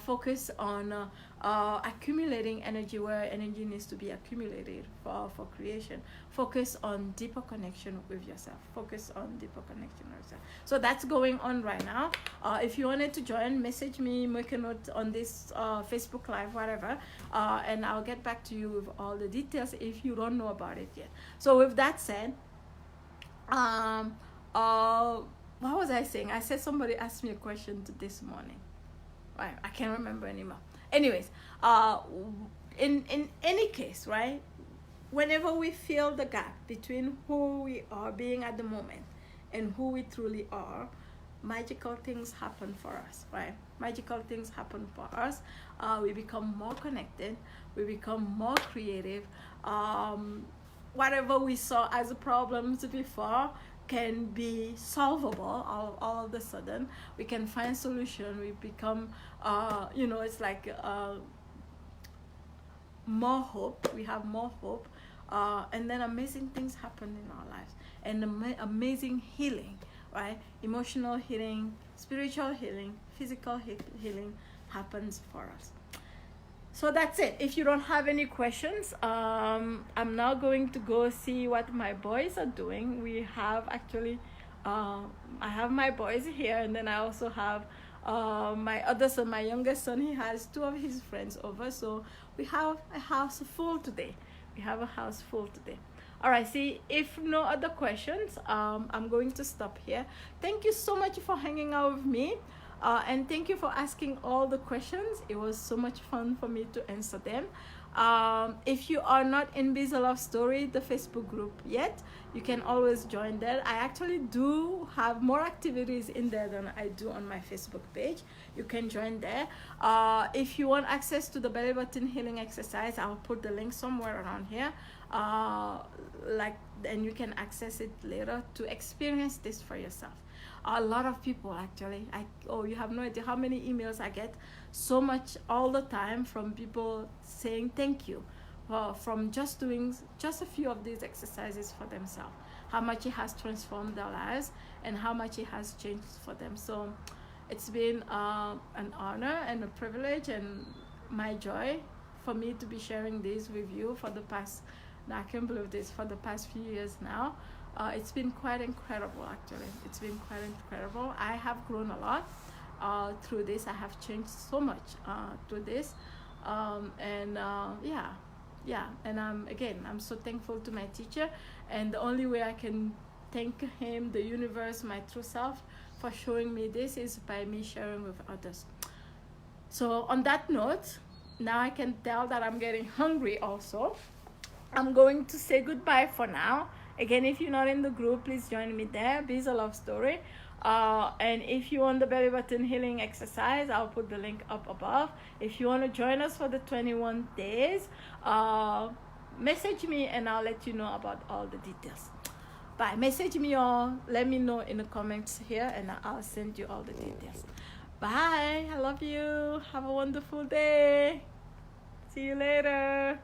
Focus on accumulating energy where energy needs to be accumulated for creation. Focus on deeper connection with yourself. So that's going on right now. If you wanted to join, message me, make a note on this Facebook Live, whatever, and I'll get back to you with all the details if you don't know about it yet. So with that said, what was I saying? I said somebody asked me a question this morning. Right, I can't remember anymore. Anyways, in any case, right, whenever we feel the gap between who we are being at the moment and who we truly are, magical things happen for us, right? Magical things happen for us. We become more connected. We become more creative. Whatever we saw as problems before can be solvable all of a sudden. We can find solution. We become, it's like more hope. We have more hope, and then amazing things happen in our lives, and amazing healing, right? Emotional healing, spiritual healing, physical healing happens for us. So that's it. If you don't have any questions, I'm now going to go see what my boys are doing. We have actually, I have my boys here, and then I also have my other son, my youngest son. He has two of his friends over, so we have a house full today. All right, see, if no other questions, I'm going to stop here. Thank you so much for hanging out with me. And thank you for asking all the questions. It was so much fun for me to answer them. If you are not in Busy Love Story, the Facebook group yet, you can always join there. I actually do have more activities in there than I do on my Facebook page. You can join there. If you want access to the belly button healing exercise, I'll put the link somewhere around here. And you can access it later to experience this for yourself. A lot of people actually, you have no idea how many emails I get so much all the time from people saying thank you from just doing just a few of these exercises for themselves, how much it has transformed their lives and how much it has changed for them. So it's been an honor and a privilege and my joy for me to be sharing this with you for the past, I can't believe this, for the past few years now. It's been quite incredible, actually. It's been quite incredible. I have grown a lot through this. I have changed so much through this. And I'm so thankful to my teacher. And the only way I can thank him, the universe, my true self, for showing me this is by me sharing with others. So on that note, now I can tell that I'm getting hungry also. I'm going to say goodbye for now. Again, if you're not in the group, please join me there. Busy Love Story. And if you want the belly button healing exercise, I'll put the link up above. If you want to join us for the 21 days, message me and I'll let you know about all the details. Bye. Message me or let me know in the comments here and I'll send you all the details. Bye. I love you. Have a wonderful day. See you later.